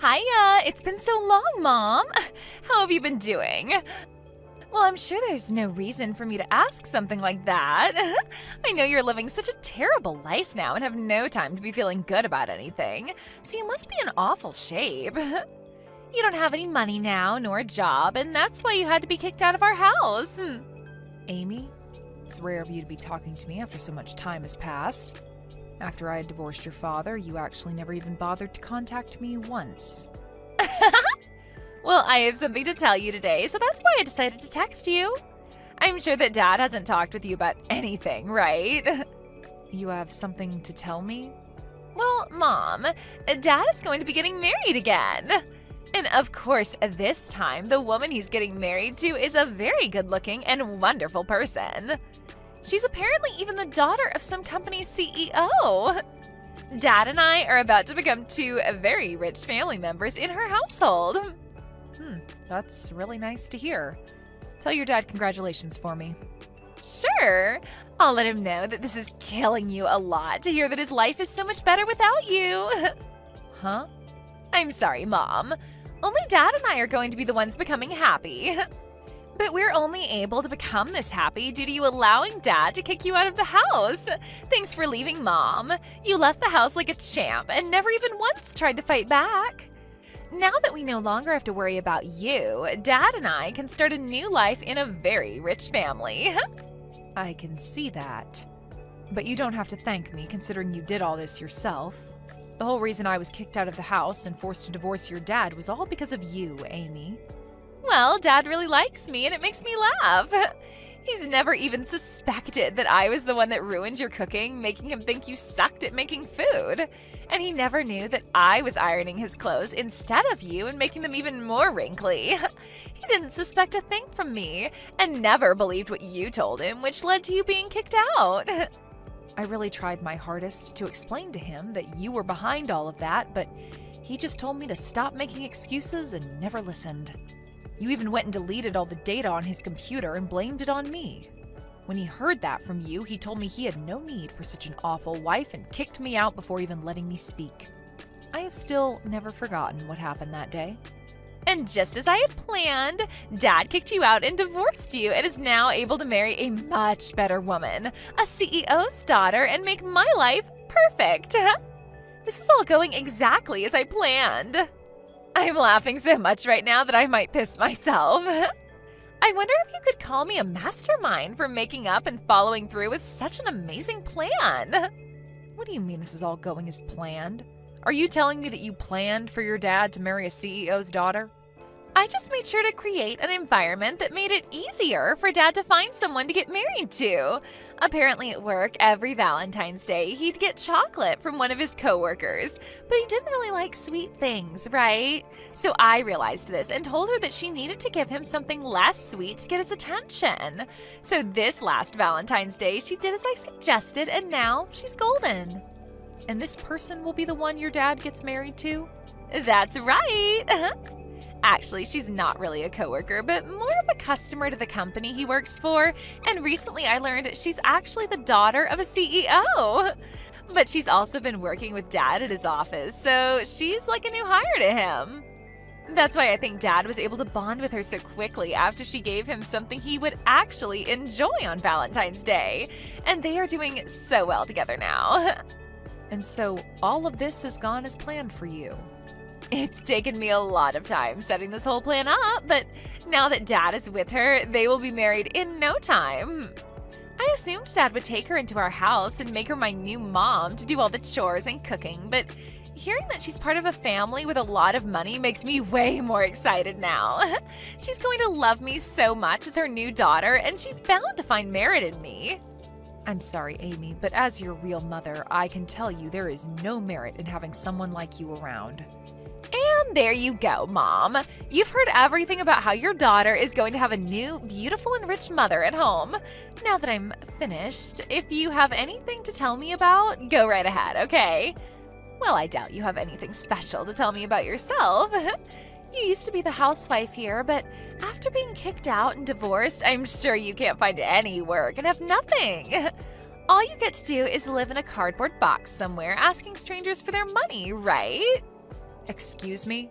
Hiya! It's been so long, Mom! How have you been doing? Well, I'm sure there's no reason for me to ask something like that. I know you're living such a terrible life now and have no time to be feeling good about anything, so you must be in awful shape. You don't have any money now, nor a job, and that's why you had to be kicked out of our house. Amy, it's rare of you to be talking to me after so much time has passed. After I had divorced your father, you actually never even bothered to contact me once. Well, I have something to tell you today, so that's why I decided to text you. I'm sure that Dad hasn't talked with you about anything, right? You have something to tell me? Well, Mom, Dad is going to be getting married again. And of course, this time, the woman he's getting married to is a very good-looking and wonderful person. She's apparently even the daughter of some company's CEO. Dad and I are about to become two very rich family members in her household. That's really nice to hear. Tell your dad congratulations for me. Sure. I'll let him know that this is killing you a lot to hear that his life is so much better without you. Huh? I'm sorry, Mom. Only Dad and I are going to be the ones becoming happy. But we're only able to become this happy due to you allowing Dad to kick you out of the house. Thanks for leaving, Mom. You left the house like a champ and never even once tried to fight back. Now that we no longer have to worry about you, Dad and I can start a new life in a very rich family. I can see that. But you don't have to thank me, considering you did all this yourself. The whole reason I was kicked out of the house and forced to divorce your dad was all because of you, Amy. Well, Dad really likes me, and it makes me laugh. He's never even suspected that I was the one that ruined your cooking, making him think you sucked at making food. And he never knew that I was ironing his clothes instead of you and making them even more wrinkly. He didn't suspect a thing from me, and never believed what you told him, which led to you being kicked out. I really tried my hardest to explain to him that you were behind all of that, but he just told me to stop making excuses and never listened. You even went and deleted all the data on his computer and blamed it on me. When he heard that from you, he told me he had no need for such an awful wife and kicked me out before even letting me speak. I have still never forgotten what happened that day. And just as I had planned, Dad kicked you out and divorced you and is now able to marry a much better woman, a CEO's daughter, and make my life perfect. This is all going exactly as I planned. I'm laughing so much right now that I might piss myself. I wonder if you could call me a mastermind for making up and following through with such an amazing plan. What do you mean this is all going as planned? Are you telling me that you planned for your dad to marry a CEO's daughter? I just made sure to create an environment that made it easier for Dad to find someone to get married to. Apparently at work, every Valentine's Day, he'd get chocolate from one of his coworkers, but he didn't really like sweet things, right? So I realized this and told her that she needed to give him something less sweet to get his attention. So this last Valentine's Day, she did as I suggested, and now she's golden. And this person will be the one your dad gets married to? That's right! Actually, she's not really a coworker, but more of a customer to the company he works for, and recently I learned she's actually the daughter of a CEO. But she's also been working with Dad at his office, so she's like a new hire to him. That's why I think Dad was able to bond with her so quickly after she gave him something he would actually enjoy on Valentine's Day, and they are doing so well together now. And so all of this has gone as planned for you. It's taken me a lot of time setting this whole plan up, but now that Dad is with her, they will be married in no time. I assumed Dad would take her into our house and make her my new mom to do all the chores and cooking, but hearing that she's part of a family with a lot of money makes me way more excited now. She's going to love me so much as her new daughter, and she's bound to find merit in me. I'm sorry, Amy, but as your real mother, I can tell you there is no merit in having someone like you around. And there you go, Mom. You've heard everything about how your daughter is going to have a new, beautiful, and rich mother at home. Now that I'm finished, if you have anything to tell me about, go right ahead, okay? Well, I doubt you have anything special to tell me about yourself. You used to be the housewife here, but after being kicked out and divorced, I'm sure you can't find any work and have nothing. All you get to do is live in a cardboard box somewhere asking strangers for their money, right? Excuse me?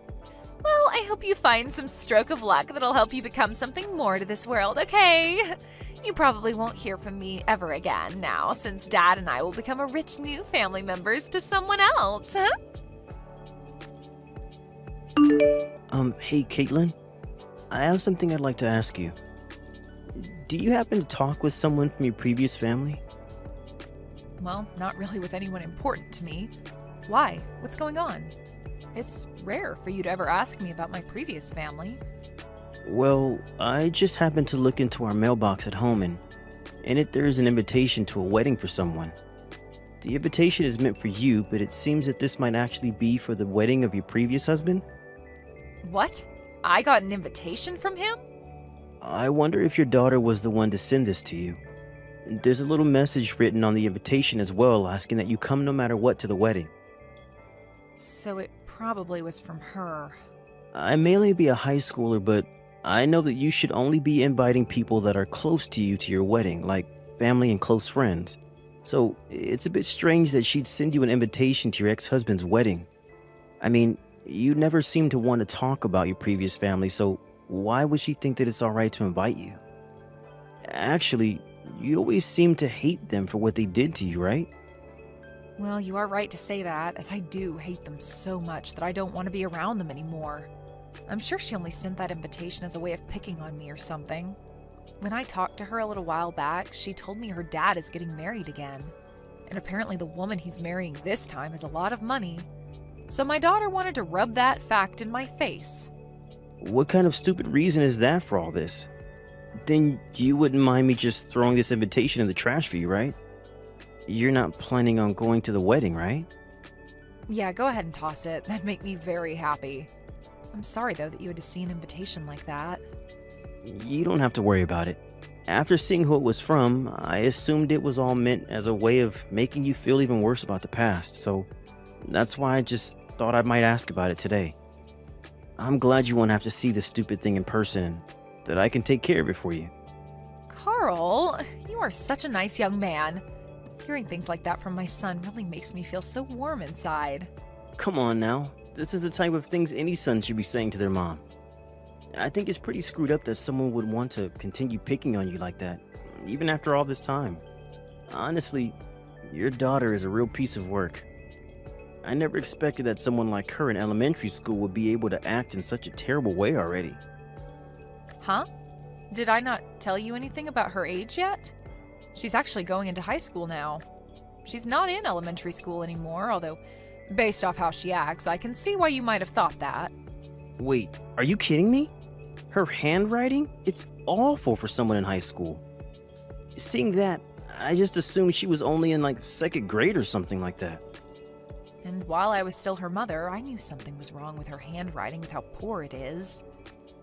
Well, I hope you find some stroke of luck that'll help you become something more to this world, okay? You probably won't hear from me ever again now, since Dad and I will become a rich new family members to someone else, huh? Hey, Caitlin. I have something I'd like to ask you. Do you happen to talk with someone from your previous family? Well, not really with anyone important to me. Why? What's going on? It's rare for you to ever ask me about my previous family. Well, I just happened to look into our mailbox at home and in it there is an invitation to a wedding for someone. The invitation is meant for you, but it seems that this might actually be for the wedding of your previous husband. What? I got an invitation from him? I wonder if your daughter was the one to send this to you. There's a little message written on the invitation as well, asking that you come no matter what to the wedding. So it probably was from her. I may only be a high schooler, but I know that you should only be inviting people that are close to you to your wedding, like family and close friends. So it's a bit strange that she'd send you an invitation to your ex-husband's wedding. I mean, you never seem to want to talk about your previous family, so why would she think that it's alright to invite you? Actually, you always seem to hate them for what they did to you, right? Well, you are right to say that, as I do hate them so much that I don't want to be around them anymore. I'm sure she only sent that invitation as a way of picking on me or something. When I talked to her a little while back, she told me her dad is getting married again. And apparently the woman he's marrying this time has a lot of money. So my daughter wanted to rub that fact in my face. What kind of stupid reason is that for all this? Then you wouldn't mind me just throwing this invitation in the trash for you, right? You're not planning on going to the wedding, right? Yeah, go ahead and toss it. That'd make me very happy. I'm sorry, though, that you had to see an invitation like that. You don't have to worry about it. After seeing who it was from, I assumed it was all meant as a way of making you feel even worse about the past, so that's why I just thought I might ask about it today. I'm glad you won't have to see this stupid thing in person and that I can take care of it for you. Carl, you are such a nice young man. Hearing things like that from my son really makes me feel so warm inside. Come on now. This is the type of things any son should be saying to their mom. I think it's pretty screwed up that someone would want to continue picking on you like that, even after all this time. Honestly, your daughter is a real piece of work. I never expected that someone like her in elementary school would be able to act in such a terrible way already. Huh? Did I not tell you anything about her age yet? She's actually going into high school now. She's not in elementary school anymore, although, based off how she acts, I can see why you might have thought that. Wait, are you kidding me? Her handwriting? It's awful for someone in high school. Seeing that, I just assumed she was only in like second grade or something like that. And while I was still her mother, I knew something was wrong with her handwriting with how poor it is.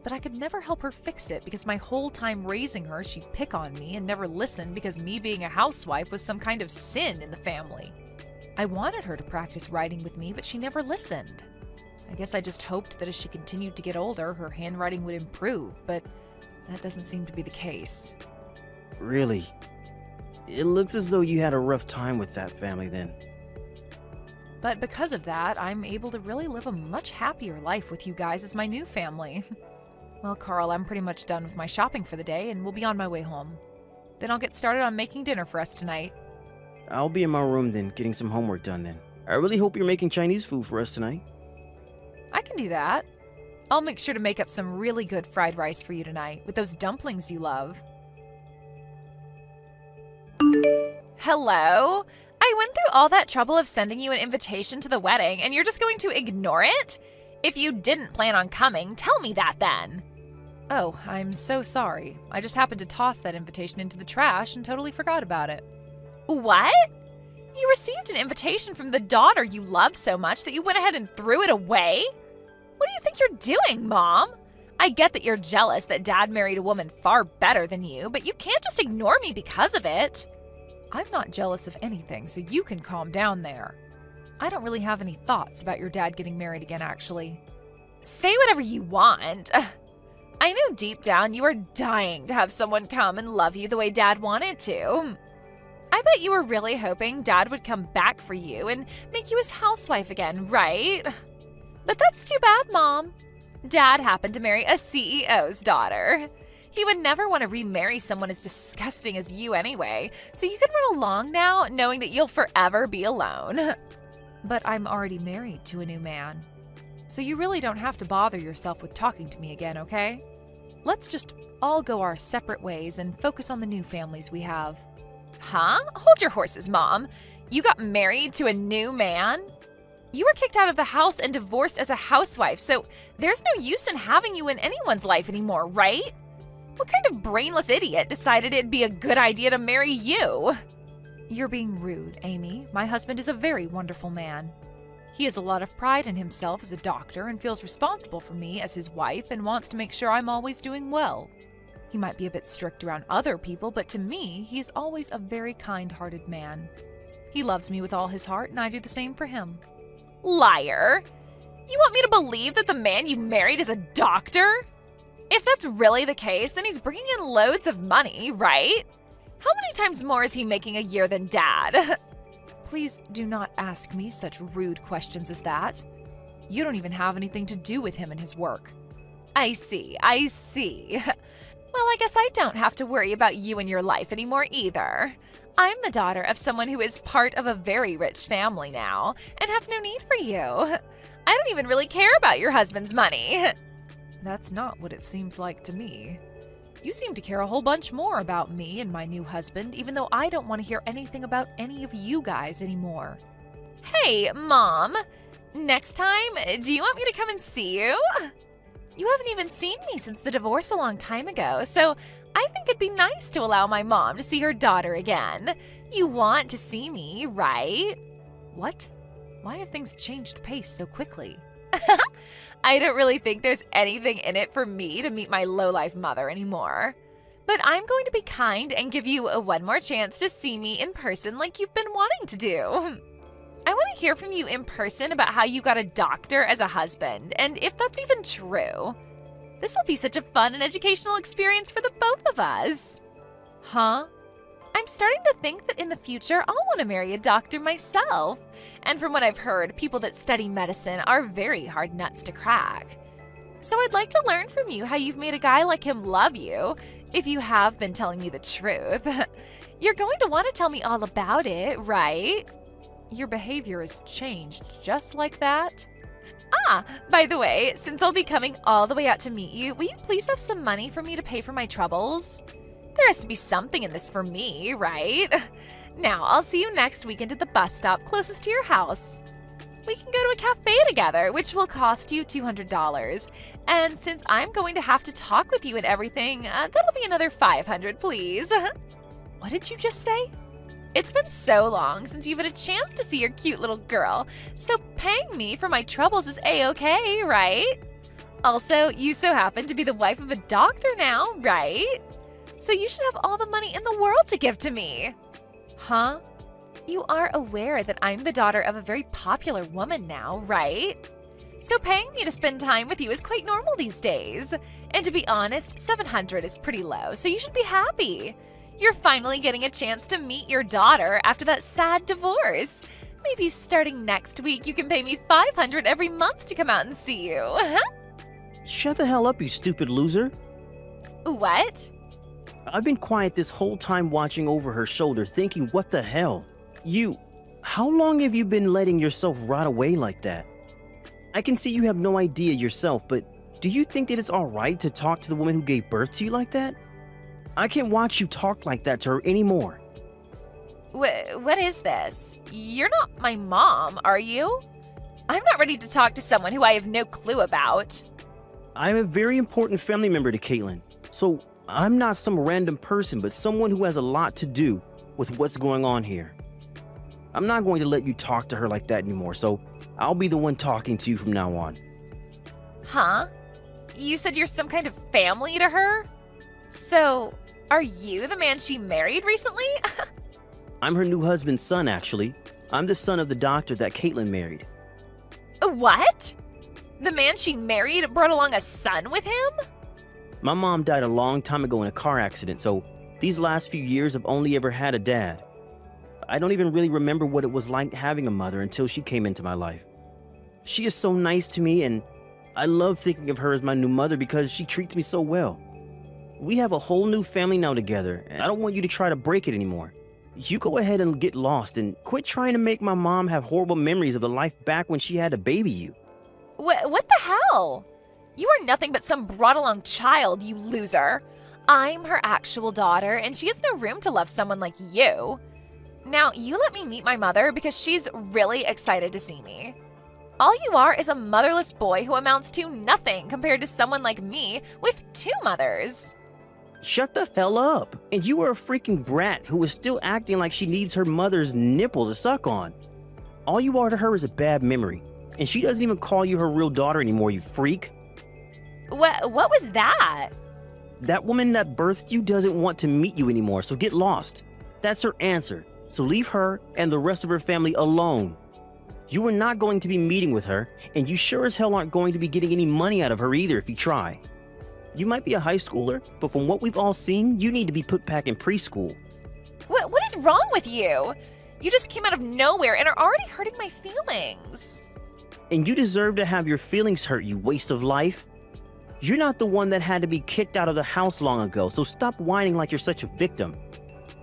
But I could never help her fix it because my whole time raising her, she'd pick on me and never listen because me being a housewife was some kind of sin in the family. I wanted her to practice writing with me, but she never listened. I guess I just hoped that as she continued to get older, her handwriting would improve, but that doesn't seem to be the case. Really? It looks as though you had a rough time with that family then. But because of that, I'm able to really live a much happier life with you guys as my new family. Well, Carl, I'm pretty much done with my shopping for the day and will be on my way home. Then I'll get started on making dinner for us tonight. I'll be in my room then, getting some homework done then. I really hope you're making Chinese food for us tonight. I can do that. I'll make sure to make up some really good fried rice for you tonight with those dumplings you love. Hello? I went through all that trouble of sending you an invitation to the wedding and you're just going to ignore it? If you didn't plan on coming, tell me that then. Oh, I'm so sorry. I just happened to toss that invitation into the trash and totally forgot about it. What? You received an invitation from the daughter you love so much that you went ahead and threw it away? What do you think you're doing, Mom? I get that you're jealous that Dad married a woman far better than you, but you can't just ignore me because of it. I'm not jealous of anything, so you can calm down there. I don't really have any thoughts about your dad getting married again, actually. Say whatever you want. I know deep down you are dying to have someone come and love you the way Dad wanted to. I bet you were really hoping Dad would come back for you and make you his housewife again, right? But that's too bad, Mom. Dad happened to marry a CEO's daughter. He would never want to remarry someone as disgusting as you anyway, so you can run along now knowing that you'll forever be alone. But I'm already married to a new man. So you really don't have to bother yourself with talking to me again, okay? Let's just all go our separate ways and focus on the new families we have. Huh? Hold your horses, Mom. You got married to a new man? You were kicked out of the house and divorced as a housewife, so there's no use in having you in anyone's life anymore, right? What kind of brainless idiot decided it'd be a good idea to marry you? You're being rude, Amy. My husband is a very wonderful man. He has a lot of pride in himself as a doctor and feels responsible for me as his wife and wants to make sure I'm always doing well. He might be a bit strict around other people, but to me, he is always a very kind-hearted man. He loves me with all his heart, and I do the same for him. Liar! You want me to believe that the man you married is a doctor? If that's really the case, then he's bringing in loads of money, right? How many times more is he making a year than Dad? Please do not ask me such rude questions as that. You don't even have anything to do with him and his work. I see. Well, I guess I don't have to worry about you and your life anymore either. I'm the daughter of someone who is part of a very rich family now and have no need for you. I don't even really care about your husband's money. That's not what it seems like to me. You seem to care a whole bunch more about me and my new husband, even though I don't want to hear anything about any of you guys anymore. Hey, Mom! Next time, do you want me to come and see you? You haven't even seen me since the divorce a long time ago, so I think it'd be nice to allow my mom to see her daughter again. You want to see me, right? What? Why have things changed pace so quickly? I don't really think there's anything in it for me to meet my lowlife mother anymore. But I'm going to be kind and give you one more chance to see me in person like you've been wanting to do. I want to hear from you in person about how you got a doctor as a husband, and if that's even true. This will be such a fun and educational experience for the both of us. Huh? I'm starting to think that in the future I'll want to marry a doctor myself. And from what I've heard, people that study medicine are very hard nuts to crack. So I'd like to learn from you how you've made a guy like him love you, if you have been telling me the truth. You're going to want to tell me all about it, right? Your behavior has changed just like that. Ah, by the way, since I'll be coming all the way out to meet you, will you please have some money for me to pay for my troubles? There has to be something in this for me, right? Now, I'll see you next weekend at the bus stop closest to your house. We can go to a cafe together, which will cost you $200. And since I'm going to have to talk with you and everything, that'll be another $500, please. What did you just say? It's been so long since you've had a chance to see your cute little girl, so paying me for my troubles is A-okay, right? Also, you so happen to be the wife of a doctor now, right? So you should have all the money in the world to give to me. Huh? You are aware that I'm the daughter of a very popular woman now, right? So paying me to spend time with you is quite normal these days. And to be honest, $700 is pretty low, so you should be happy. You're finally getting a chance to meet your daughter after that sad divorce. Maybe starting next week you can pay me $500 every month to come out and see you. Shut the hell up, you stupid loser. What? I've been quiet this whole time watching over her shoulder thinking, what the hell? How long have you been letting yourself rot away like that? I can see you have no idea yourself, but do you think that it's alright to talk to the woman who gave birth to you like that? I can't watch you talk like that to her anymore. What is this? You're not my mom, are you? I'm not ready to talk to someone who I have no clue about. I'm a very important family member to Caitlin, so I'm not some random person, but someone who has a lot to do with what's going on here. I'm not going to let you talk to her like that anymore, so I'll be the one talking to you from now on. Huh? You said you're some kind of family to her? So, are you the man she married recently? I'm her new husband's son, actually. I'm the son of the doctor that Caitlin married. What? The man she married brought along a son with him? My mom died a long time ago in a car accident, so these last few years I've only ever had a dad. I don't even really remember what it was like having a mother until she came into my life. She is so nice to me, and I love thinking of her as my new mother because she treats me so well. We have a whole new family now together, and I don't want you to try to break it anymore. You go ahead and get lost and quit trying to make my mom have horrible memories of the life back when she had to baby you. What the hell? You are nothing but some brought-along child, you loser. I'm her actual daughter, and she has no room to love someone like you. Now, you let me meet my mother because she's really excited to see me. All you are is a motherless boy who amounts to nothing compared to someone like me with 2 mothers. Shut the hell up. And you are a freaking brat who is still acting like she needs her mother's nipple to suck on. All you are to her is a bad memory, and she doesn't even call you her real daughter anymore, you freak. What was that? That woman that birthed you doesn't want to meet you anymore, so get lost. That's her answer. So leave her and the rest of her family alone. You are not going to be meeting with her, and you sure as hell aren't going to be getting any money out of her either if you try. You might be a high schooler, but from what we've all seen, you need to be put back in preschool. What is wrong with you? You just came out of nowhere and are already hurting my feelings. And you deserve to have your feelings hurt, you waste of life. You're not the one that had to be kicked out of the house long ago, so stop whining like you're such a victim.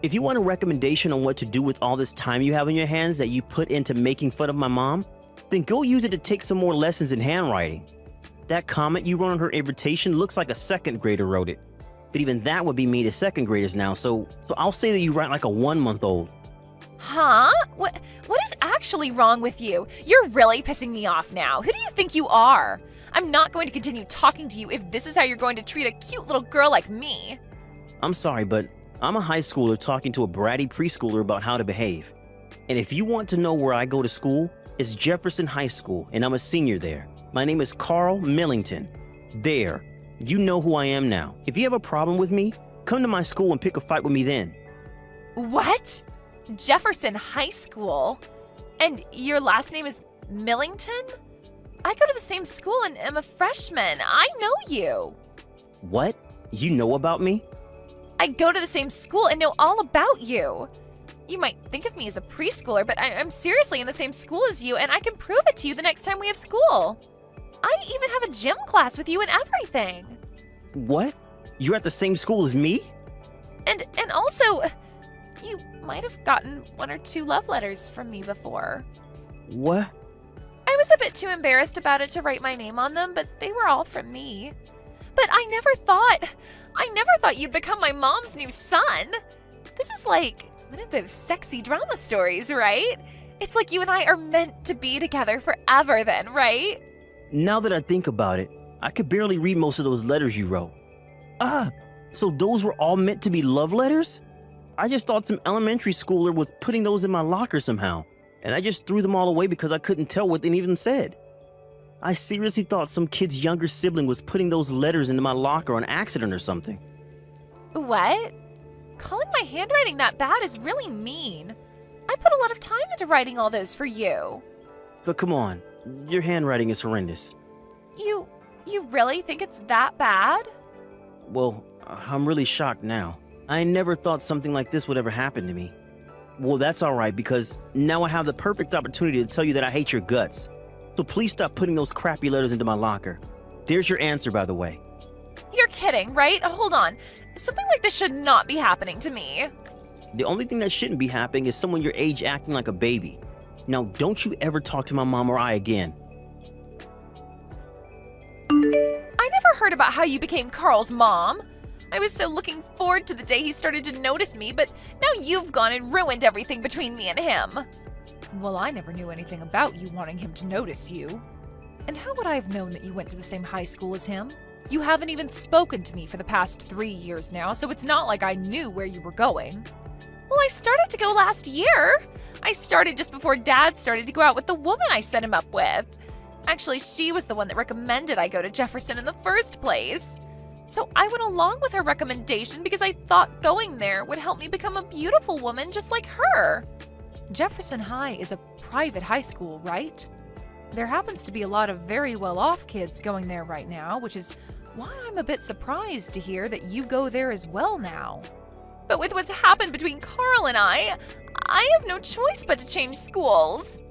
If you want a recommendation on what to do with all this time you have on your hands that you put into making fun of my mom, then go use it to take some more lessons in handwriting. That comment you wrote on her invitation looks like a 2nd grader wrote it. But even that would be mean to 2nd graders now, so I'll say that you write like a 1-month-old. Huh? What is actually wrong with you? You're really pissing me off now. Who do you think you are? I'm not going to continue talking to you if this is how you're going to treat a cute little girl like me. I'm sorry, but I'm a high schooler talking to a bratty preschooler about how to behave. And if you want to know where I go to school, it's Jefferson High School, and I'm a senior there. My name is Carl Millington. There. You know who I am now. If you have a problem with me, come to my school and pick a fight with me then. What? Jefferson High School? And your last name is Millington? I go to the same school and am a freshman. I know you. What? You know about me? I go to the same school and know all about you. You might think of me as a preschooler, but I'm seriously in the same school as you, and I can prove it to you the next time we have school. I even have a gym class with you and everything. What? You're at the same school as me? And also, you might have gotten 1 or 2 love letters from me before. What? I was a bit too embarrassed about it to write my name on them, but they were all from me. But I never thought you'd become my mom's new son. This is like one of those sexy drama stories, right? It's like you and I are meant to be together forever then, right? Now that I think about it, I could barely read most of those letters you wrote. So those were all meant to be love letters? I just thought some elementary schooler was putting those in my locker somehow, and I just threw them all away because I couldn't tell what they even said. I seriously thought some kid's younger sibling was putting those letters into my locker on accident or something. What? Calling my handwriting that bad is really mean. I put a lot of time into writing all those for you. But come on, your handwriting is horrendous. You really think it's that bad? Well, I'm really shocked now. I never thought something like this would ever happen to me. Well, that's alright because now I have the perfect opportunity to tell you that I hate your guts. So please stop putting those crappy letters into my locker. There's your answer, by the way. You're kidding, right? Hold on. Something like this should not be happening to me. The only thing that shouldn't be happening is someone your age acting like a baby. Now, don't you ever talk to my mom or I again. I never heard about how you became Carl's mom. I was so looking forward to the day he started to notice me, but now you've gone and ruined everything between me and him. Well, I never knew anything about you wanting him to notice you. And how would I have known that you went to the same high school as him? You haven't even spoken to me for the past 3 years now, so it's not like I knew where you were going. Well, I started to go last year. I started just before Dad started to go out with the woman I set him up with. Actually, she was the one that recommended I go to Jefferson in the first place. So I went along with her recommendation because I thought going there would help me become a beautiful woman just like her. Jefferson High is a private high school, right? There happens to be a lot of very well-off kids going there right now, which is why I'm a bit surprised to hear that you go there as well now. But with what's happened between Carl and I have no choice but to change schools.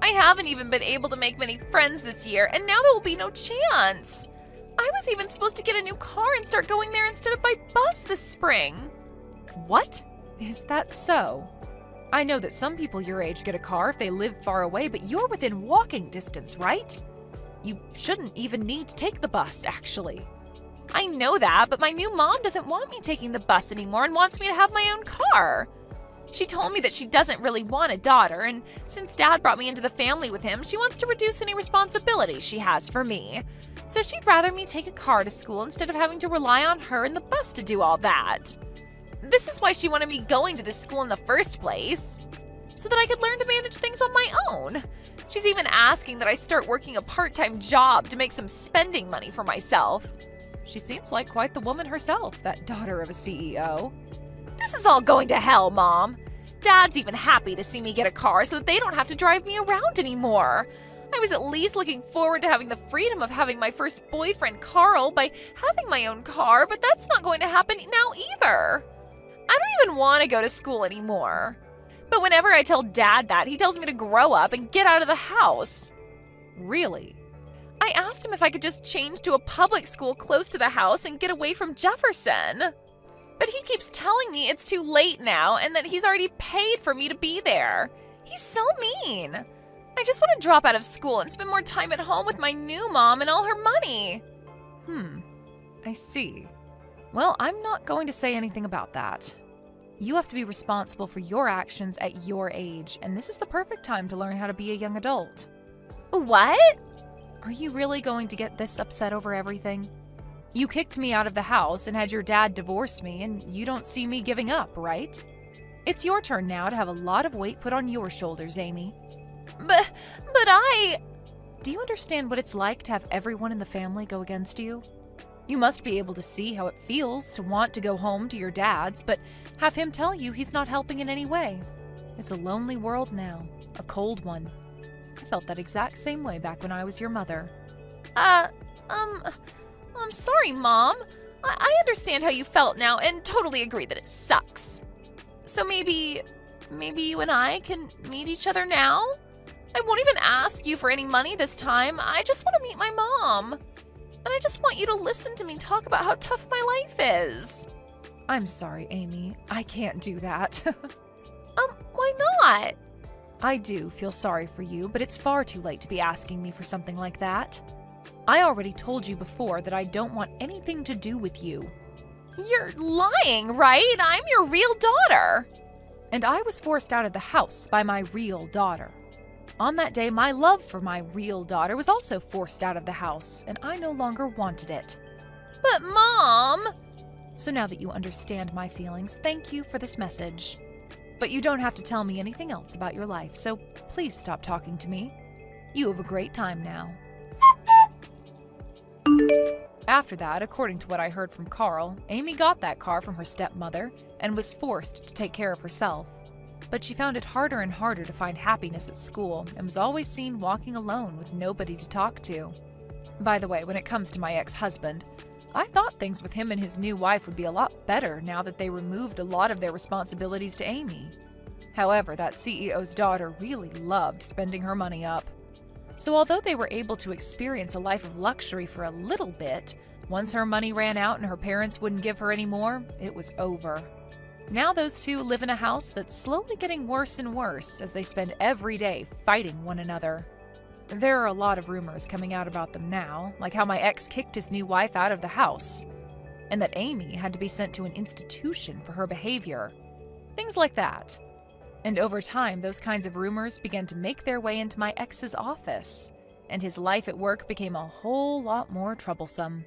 I haven't even been able to make many friends this year, and now there will be no chance. I was even supposed to get a new car and start going there instead of by bus this spring. What? Is that so? I know that some people your age get a car if they live far away, but you're within walking distance, right? You shouldn't even need to take the bus, actually. I know that, but my new mom doesn't want me taking the bus anymore and wants me to have my own car. She told me that she doesn't really want a daughter, and since Dad brought me into the family with him, she wants to reduce any responsibility she has for me. So she'd rather me take a car to school instead of having to rely on her and the bus to do all that. This is why she wanted me going to this school in the first place, so that I could learn to manage things on my own. She's even asking that I start working a part-time job to make some spending money for myself. She seems like quite the woman herself, that daughter of a CEO. This is all going to hell, Mom. Dad's even happy to see me get a car so that they don't have to drive me around anymore. I was at least looking forward to having the freedom of having my first boyfriend, Carl, by having my own car, but that's not going to happen now either. I don't even want to go to school anymore. But whenever I tell Dad that, he tells me to grow up and get out of the house. Really? I asked him if I could just change to a public school close to the house and get away from Jefferson. But he keeps telling me it's too late now and that he's already paid for me to be there. He's so mean. I just want to drop out of school and spend more time at home with my new mom and all her money. I see. Well, I'm not going to say anything about that. You have to be responsible for your actions at your age, and this is the perfect time to learn how to be a young adult. What? Are you really going to get this upset over everything? You kicked me out of the house and had your dad divorce me, and you don't see me giving up, right? It's your turn now to have a lot of weight put on your shoulders, Amy. But I... Do you understand what it's like to have everyone in the family go against you? You must be able to see how it feels to want to go home to your dad's, but have him tell you he's not helping in any way. It's a lonely world now, a cold one. I felt that exact same way back when I was your mother. I'm sorry, Mom. I understand how you felt now and totally agree that it sucks. So maybe you and I can meet each other now? I won't even ask you for any money this time. I just want to meet my mom. And I just want you to listen to me talk about how tough my life is. I'm sorry, Amy. I can't do that. Why not? I do feel sorry for you, but it's far too late to be asking me for something like that. I already told you before that I don't want anything to do with you. You're lying, right? I'm your real daughter. And I was forced out of the house by my real daughter. On that day, my love for my real daughter was also forced out of the house, and I no longer wanted it. But Mom! So now that you understand my feelings, thank you for this message. But you don't have to tell me anything else about your life, so please stop talking to me. You have a great time now. After that, according to what I heard from Carl, Amy got that car from her stepmother and was forced to take care of herself. But she found it harder and harder to find happiness at school and was always seen walking alone with nobody to talk to. By the way, when it comes to my ex-husband, I thought things with him and his new wife would be a lot better now that they removed a lot of their responsibilities to Amy. However, that CEO's daughter really loved spending her money up. So although they were able to experience a life of luxury for a little bit, once her money ran out and her parents wouldn't give her any more, it was over. Now those two live in a house that's slowly getting worse and worse as they spend every day fighting one another. There are a lot of rumors coming out about them now, like how my ex kicked his new wife out of the house, and that Amy had to be sent to an institution for her behavior. Things like that. And over time, those kinds of rumors began to make their way into my ex's office, and his life at work became a whole lot more troublesome.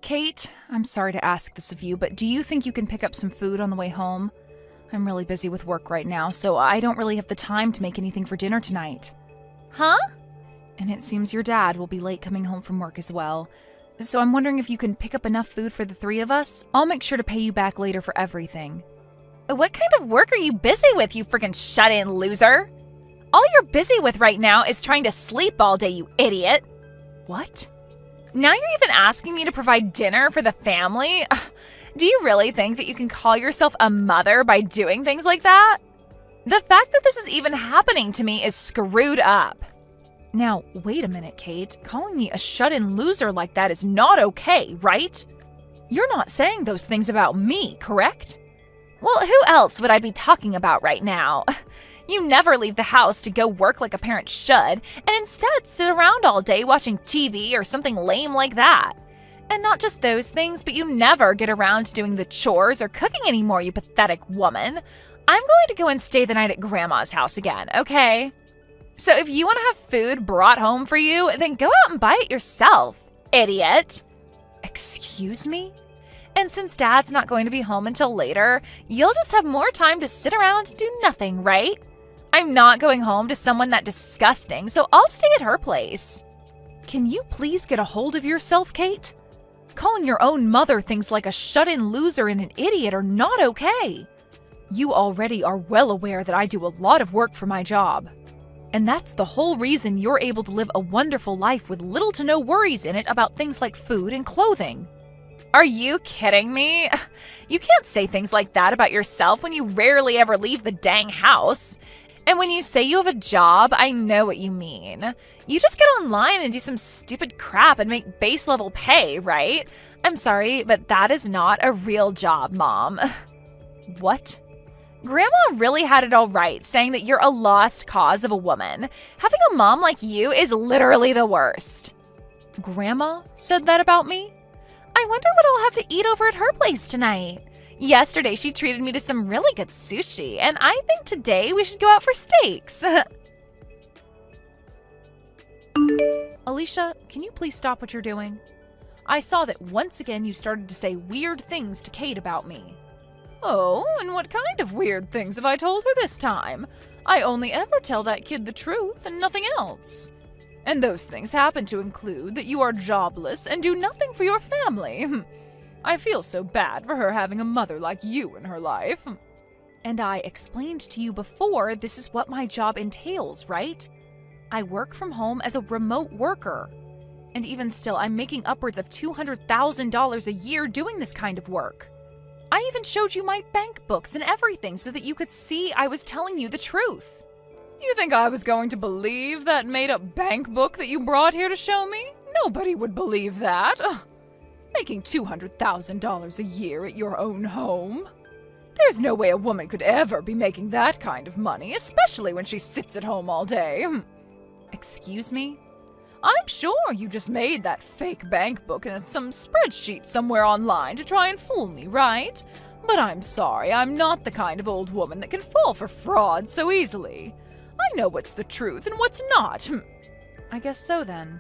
Kate, I'm sorry to ask this of you, but do you think you can pick up some food on the way home? I'm really busy with work right now, so I don't really have the time to make anything for dinner tonight. Huh? And it seems your dad will be late coming home from work as well. So I'm wondering if you can pick up enough food for the three of us. I'll make sure to pay you back later for everything. What kind of work are you busy with, you freaking shut-in loser? All you're busy with right now is trying to sleep all day, you idiot. What? Now you're even asking me to provide dinner for the family? Do you really think that you can call yourself a mother by doing things like that? The fact that this is even happening to me is screwed up. Now, wait a minute, Kate. Calling me a shut-in loser like that is not okay, right? You're not saying those things about me, correct? Well, who else would I be talking about right now? You never leave the house to go work like a parent should, and instead sit around all day watching TV or something lame like that. And not just those things, but you never get around to doing the chores or cooking anymore, you pathetic woman. I'm going to go and stay the night at Grandma's house again, okay? So if you want to have food brought home for you, then go out and buy it yourself, idiot. Excuse me? And since Dad's not going to be home until later, you'll just have more time to sit around and do nothing, right? I'm not going home to someone that disgusting, so I'll stay at her place. Can you please get a hold of yourself, Kate? Calling your own mother things like a shut-in loser and an idiot are not okay. You already are well aware that I do a lot of work for my job. And that's the whole reason you're able to live a wonderful life with little to no worries in it about things like food and clothing. Are you kidding me? You can't say things like that about yourself when you rarely ever leave the dang house. And when you say you have a job, I know what you mean. You just get online and do some stupid crap and make base level pay, right? I'm sorry, but that is not a real job, Mom. What? Grandma really had it all right, saying that you're a lost cause of a woman. Having a mom like you is literally the worst. Grandma said that about me? I wonder what I'll have to eat over at her place tonight. Yesterday, she treated me to some really good sushi, and I think today we should go out for steaks. Alicia, can you please stop what you're doing? I saw that once again you started to say weird things to Kate about me. Oh, and what kind of weird things have I told her this time? I only ever tell that kid the truth and nothing else. And those things happen to include that you are jobless and do nothing for your family. I feel so bad for her having a mother like you in her life. And I explained to you before this is what my job entails, right? I work from home as a remote worker. And even still, I'm making upwards of $200,000 a year doing this kind of work. I even showed you my bank books and everything so that you could see I was telling you the truth. You think I was going to believe that made-up bank book that you brought here to show me? Nobody would believe that. Ugh. Making $200,000 a year at your own home? There's no way a woman could ever be making that kind of money, especially when she sits at home all day. Excuse me? I'm sure you just made that fake bank book in some spreadsheet somewhere online to try and fool me, right? But I'm sorry, I'm not the kind of old woman that can fall for fraud so easily. I know what's the truth and what's not. I guess so then.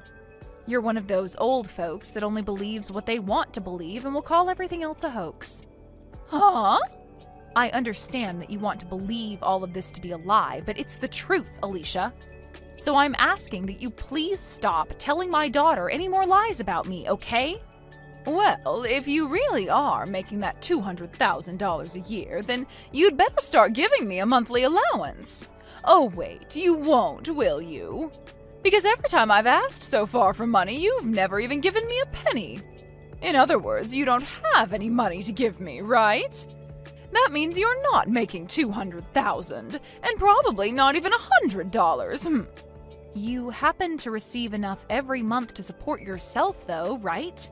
You're one of those old folks that only believes what they want to believe and will call everything else a hoax. Huh? I understand that you want to believe all of this to be a lie, but it's the truth, Alicia. So I'm asking that you please stop telling my daughter any more lies about me, okay? Well, if you really are making that $200,000 a year, then you'd better start giving me a monthly allowance. Oh wait, you won't, will you? Because every time I've asked so far for money, you've never even given me a penny. In other words, you don't have any money to give me, right? That means you're not making $200,000, and probably not even $100. You happen to receive enough every month to support yourself, though, right?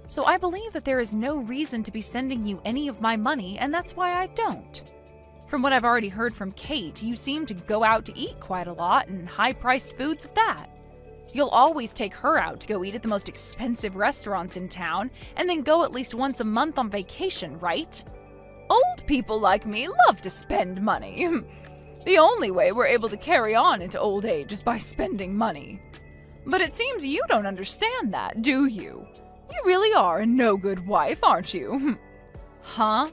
So I believe that there is no reason to be sending you any of my money, and that's why I don't. From what I've already heard from Kate, you seem to go out to eat quite a lot, and high-priced foods at that. You'll always take her out to go eat at the most expensive restaurants in town, and then go at least once a month on vacation, right? Old people like me love to spend money. The only way we're able to carry on into old age is by spending money. But it seems you don't understand that, do you? You really are a no-good wife, aren't you? Huh?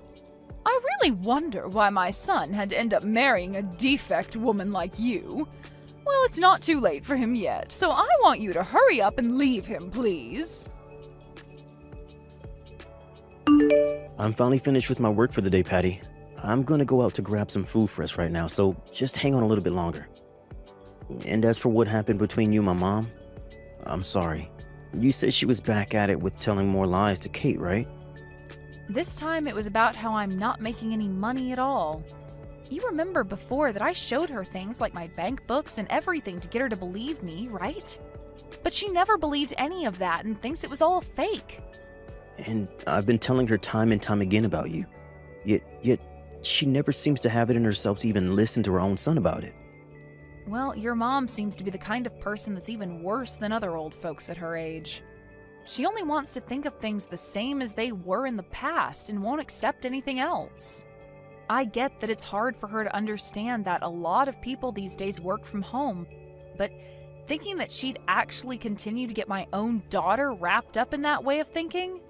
I really wonder why my son had to end up marrying a defect woman like you. Well, it's not too late for him yet, so I want you to hurry up and leave him, please. I'm finally finished with my work for the day, Patty. I'm gonna go out to grab some food for us right now, so just hang on a little bit longer. And as for what happened between you and my mom, I'm sorry. You said she was back at it with telling more lies to Kate, right? This time it was about how I'm not making any money at all. You remember before that I showed her things like my bank books and everything to get her to believe me, right? But she never believed any of that and thinks it was all fake. And I've been telling her time and time again about you. Yet she never seems to have it in herself to even listen to her own son about it. Well, your mom seems to be the kind of person that's even worse than other old folks at her age. She only wants to think of things the same as they were in the past and won't accept anything else. I get that it's hard for her to understand that a lot of people these days work from home, but thinking that she'd actually continue to get my own daughter wrapped up in that way of thinking?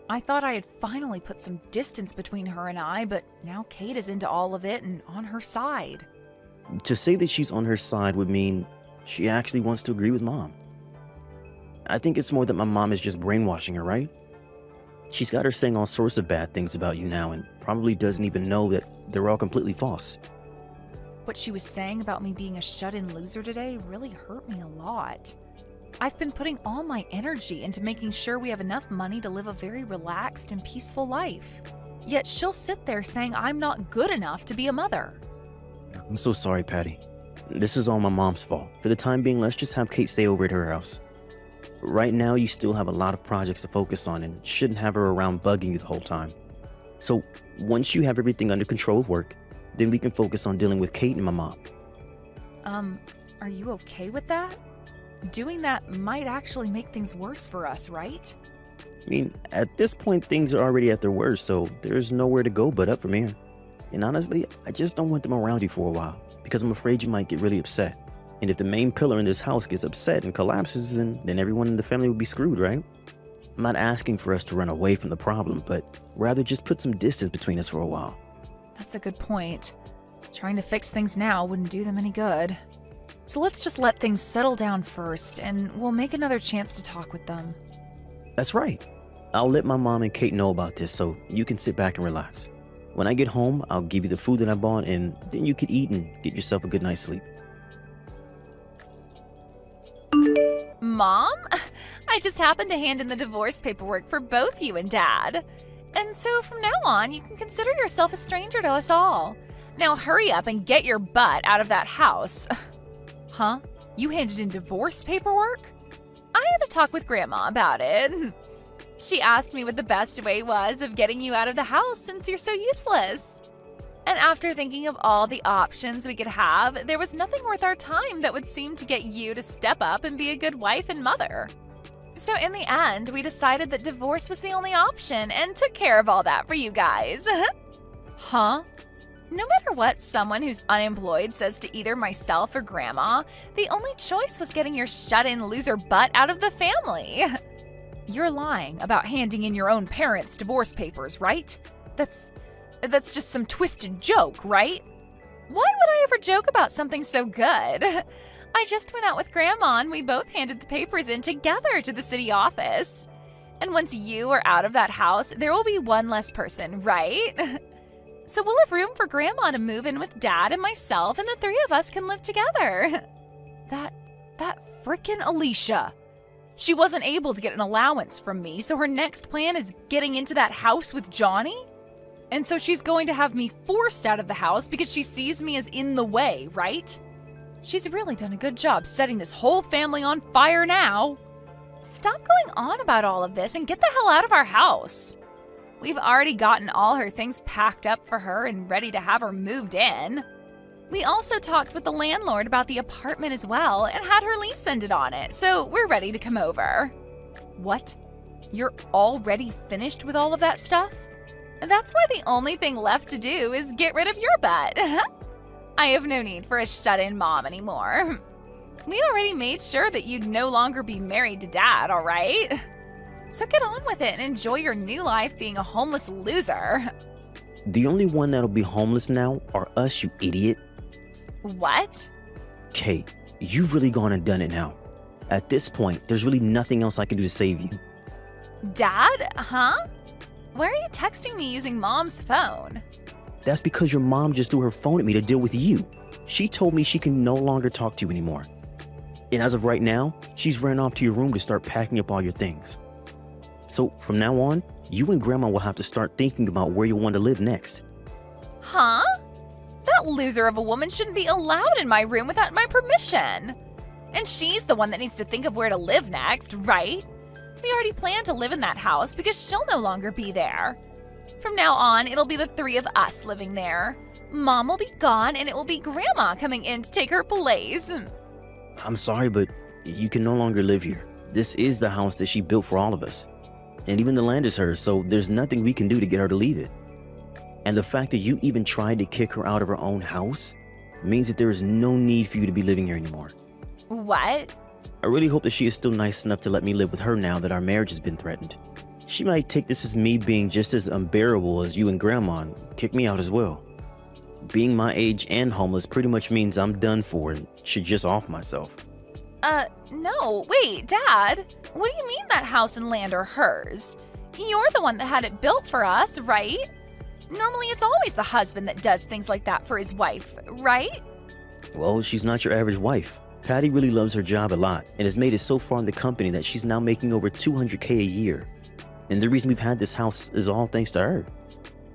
I thought I had finally put some distance between her and I, but now Kate is into all of it and on her side. To say that she's on her side would mean she actually wants to agree with Mom. I think it's more that my mom is just brainwashing her, right? She's got her saying all sorts of bad things about you now and probably doesn't even know that they're all completely false. What she was saying about me being a shut-in loser today really hurt me a lot. I've been putting all my energy into making sure we have enough money to live a very relaxed and peaceful life. Yet she'll sit there saying I'm not good enough to be a mother. I'm so sorry, Patty. This is all my mom's fault. For the time being, let's just have Kate stay over at her house. Right now, you still have a lot of projects to focus on and shouldn't have her around bugging you the whole time. So once you have everything under control with work, then we can focus on dealing with Kate and my mom. Are you okay with that? Doing that might actually make things worse for us, right? I mean, at this point, things are already at their worst, so there's nowhere to go but up from here. And honestly, I just don't want them around you for a while, because I'm afraid you might get really upset. And if the main pillar in this house gets upset and collapses, then everyone in the family would be screwed, right? I'm not asking for us to run away from the problem, but rather just put some distance between us for a while. That's a good point. Trying to fix things now wouldn't do them any good. So let's just let things settle down first, and we'll make another chance to talk with them. That's right. I'll let my mom and Kate know about this so you can sit back and relax. When I get home, I'll give you the food that I bought, and then you can eat and get yourself a good night's sleep. Mom? I just happened to hand in the divorce paperwork for both you and Dad. And so from now on, you can consider yourself a stranger to us all. Now hurry up and get your butt out of that house. Huh? You handed in divorce paperwork? I had a talk with Grandma about it. She asked me what the best way was of getting you out of the house since you're so useless. And after thinking of all the options we could have, there was nothing worth our time that would seem to get you to step up and be a good wife and mother. So in the end, we decided that divorce was the only option and took care of all that for you guys. Huh? No matter what someone who's unemployed says to either myself or Grandma, the only choice was getting your shut-in loser butt out of the family. You're lying about handing in your own parents' divorce papers, right? That's just some twisted joke, right? Why would I ever joke about something so good? I just went out with Grandma and we both handed the papers in together to the city office. And once you are out of that house, there will be one less person, right? So we'll have room for Grandma to move in with Dad and myself, and the three of us can live together. That frickin' Alicia. She wasn't able to get an allowance from me, so her next plan is getting into that house with Johnny? And so she's going to have me forced out of the house because she sees me as in the way, right? She's really done a good job setting this whole family on fire now. Stop going on about all of this and get the hell out of our house. We've already gotten all her things packed up for her and ready to have her moved in. We also talked with the landlord about the apartment as well and had her lease ended on it, so we're ready to come over. What? You're already finished with all of that stuff? That's why the only thing left to do is get rid of your butt. I have no need for a shut-in mom anymore. We already made sure that you'd no longer be married to Dad, all right? So get on with it and enjoy your new life being a homeless loser. The only one that'll be homeless now are us, you idiot. What? Kate, you've really gone and done it now. At this point, there's really nothing else I can do to save you. Dad? Huh? Why are you texting me using Mom's phone? That's because your mom just threw her phone at me to deal with you. She told me she can no longer talk to you anymore. And as of right now, she's ran off to your room to start packing up all your things. So from now on, you and Grandma will have to start thinking about where you want to live next. Huh? That That loser of a woman shouldn't be allowed in my room without my permission. And she's the one that needs to think of where to live next, right? We already planned to live in that house because she'll no longer be there. From now on, it'll be the three of us living there. Mom will be gone and it will be Grandma coming in to take her place. I'm sorry, but you can no longer live here. This is the house that she built for all of us. And even the land is hers, so there's nothing we can do to get her to leave it. And the fact that you even tried to kick her out of her own house means that there is no need for you to be living here anymore. What? I really hope that she is still nice enough to let me live with her now that our marriage has been threatened. She might take this as me being just as unbearable as you and Grandma and kick me out as well. Being my age and homeless pretty much means I'm done for and should just off myself. No, wait, Dad. What do you mean that house and land are hers? You're the one that had it built for us, right? Normally it's always the husband that does things like that for his wife, right? Well, she's not your average wife. Patty really loves her job a lot and has made it so far in the company that she's now making over $200K a year. And the reason we've had this house is all thanks to her.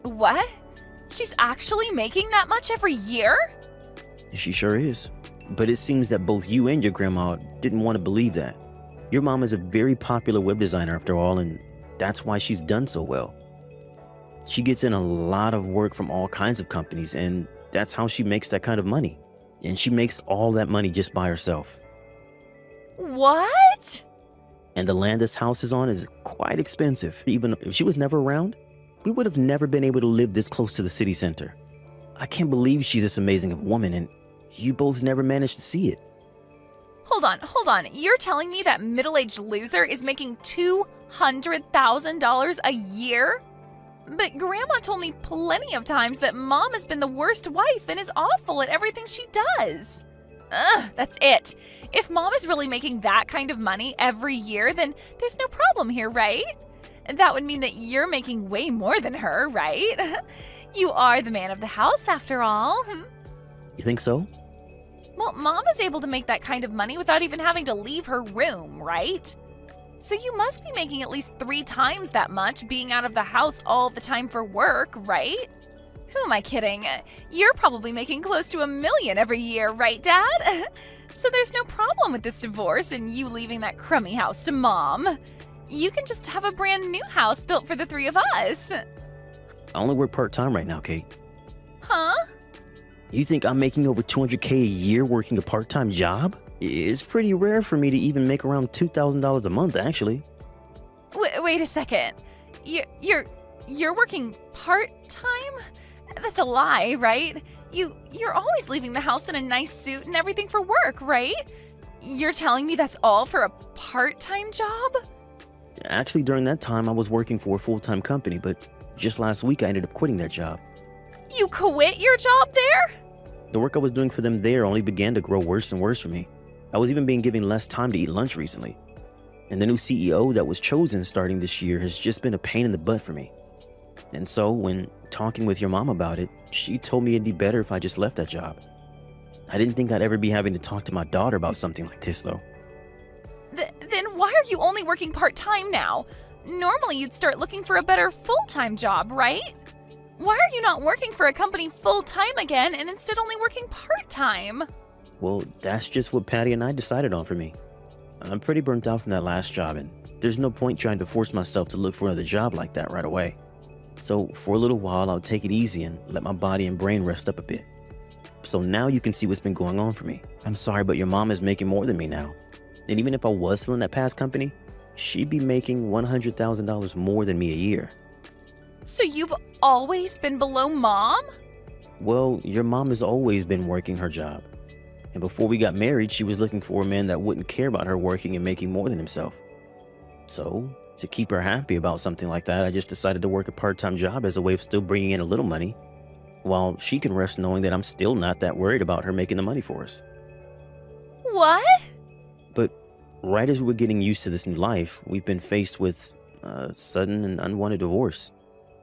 What? She's actually making that much every year? She sure is. But it seems that both you and your grandma didn't want to believe that. Your mom is a very popular web designer after all, and that's why she's done so well. She gets in a lot of work from all kinds of companies, and that's how she makes that kind of money. And she makes all that money just by herself. What? And the land this house is on is quite expensive. Even if she was never around, we would have never been able to live this close to the city center. I can't believe she's this amazing of a woman, and you both never managed to see it. Hold on. You're telling me that middle-aged loser is making $200,000 a year? But Grandma told me plenty of times that Mom has been the worst wife and is awful at everything she does. Ugh, that's it. If Mom is really making that kind of money every year, then there's no problem here, right? That would mean that you're making way more than her, right? You are the man of the house after all. You think so? Well, Mom is able to make that kind of money without even having to leave her room, right? So you must be making at least 3 times that much being out of the house all the time for work, right? Who am I kidding? You're probably making close to $1 million every year, right, Dad? So there's no problem with this divorce and you leaving that crummy house to Mom. You can just have a brand new house built for the 3 of us. I only work part-time right now, Kate. Huh? You think I'm making over $200K a year working a part-time job? It's pretty rare for me to even make around $2,000 a month, actually. Wait a second. You're working part-time? That's a lie, right? You're always leaving the house in a nice suit and everything for work, right? You're telling me that's all for a part-time job? Actually, during that time, I was working for a full-time company, but just last week I ended up quitting that job. You quit your job there? The work I was doing for them there only began to grow worse and worse for me. I was even being given less time to eat lunch recently. And the new CEO that was chosen starting this year has just been a pain in the butt for me. And so, when talking with your mom about it, she told me it'd be better if I just left that job. I didn't think I'd ever be having to talk to my daughter about something like this, though. Then why are you only working part-time now? Normally you'd start looking for a better full-time job, right? Why are you not working for a company full-time again and instead only working part-time? Well, that's just what Patty and I decided on for me. I'm pretty burnt out from that last job, and there's no point trying to force myself to look for another job like that right away. So for a little while, I'll take it easy and let my body and brain rest up a bit. So now you can see what's been going on for me. I'm sorry, but your mom is making more than me now. And even if I was still in that past company, she'd be making $100,000 more than me a year. So you've always been below Mom? Well, your mom has always been working her job. And before we got married, she was looking for a man that wouldn't care about her working and making more than himself. So, to keep her happy about something like that, I just decided to work a part-time job as a way of still bringing in a little money, while she can rest knowing that I'm still not that worried about her making the money for us. What? But right as we're getting used to this new life, we've been faced with a sudden and unwanted divorce.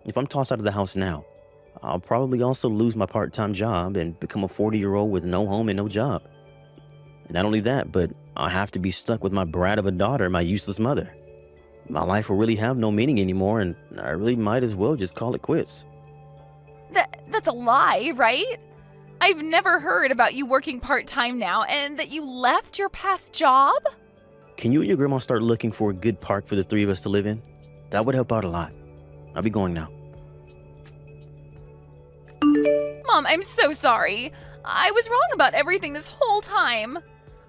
If I'm tossed out of the house now, I'll probably also lose my part-time job and become a 40-year-old with no home and no job. And not only that, but I'll have to be stuck with my brat of a daughter and my useless mother. My life will really have no meaning anymore, and I really might as well just call it quits. That's a lie, right? I've never heard about you working part-time now and that you left your past job. Can you and your grandma start looking for a good park for the three of us to live in? That would help out a lot. I'll be going now. Mom, I'm so sorry. I was wrong about everything this whole time.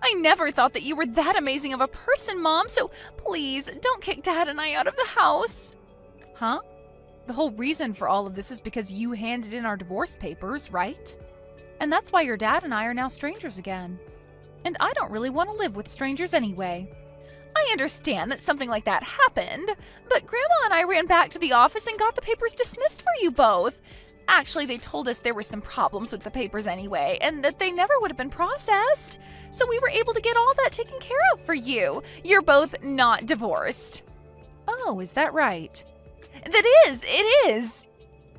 I never thought that you were that amazing of a person, Mom, so please don't kick Dad and I out of the house. Huh? The whole reason for all of this is because you handed in our divorce papers, right? And that's why your dad and I are now strangers again. And I don't really want to live with strangers anyway. I understand that something like that happened, but Grandma and I ran back to the office and got the papers dismissed for you both. Actually, they told us there were some problems with the papers anyway, and that they never would have been processed. So we were able to get all that taken care of for you. You're both not divorced. Oh, is that right? It is.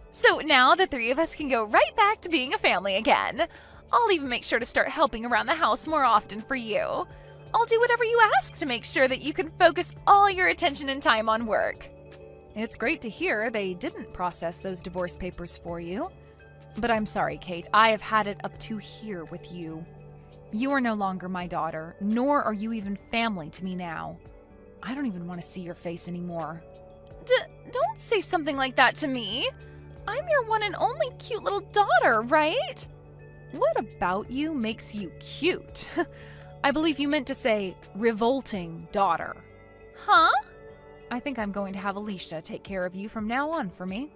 So now the three of us can go right back to being a family again. I'll even make sure to start helping around the house more often for you. I'll do whatever you ask to make sure that you can focus all your attention and time on work. It's great to hear they didn't process those divorce papers for you. But I'm sorry, Kate, I have had it up to here with you. You are no longer my daughter, nor are you even family to me now. I don't even want to see your face anymore. Don't say something like that to me. I'm your one and only cute little daughter, right? What about you makes you cute? I believe you meant to say revolting daughter. Huh? I think I'm going to have Alicia take care of you from now on for me.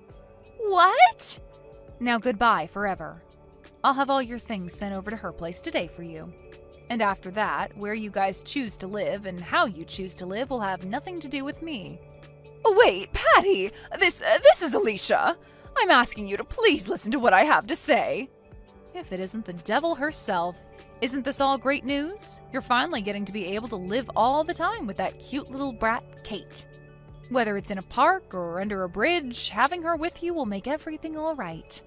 What? Now goodbye forever. I'll have all your things sent over to her place today for you. And after that, where you guys choose to live and how you choose to live will have nothing to do with me. Wait, Patty! This is Alicia! I'm asking you to please listen to what I have to say. If it isn't the devil herself, isn't this all great news? You're finally getting to be able to live all the time with that cute little brat, Kate. Whether it's in a park or under a bridge, having her with you will make everything all right.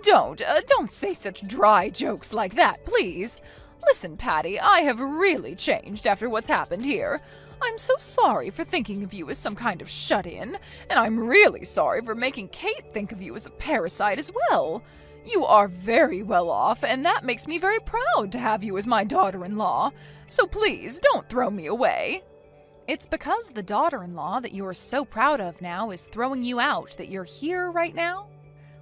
Don't say such dry jokes like that, please. Listen, Patty, I have really changed after what's happened here. I'm so sorry for thinking of you as some kind of shut-in, and I'm really sorry for making Kate think of you as a parasite as well. You are very well off, and that makes me very proud to have you as my daughter-in-law. So please, don't throw me away. It's because the daughter-in-law that you are so proud of now is throwing you out that you're here right now?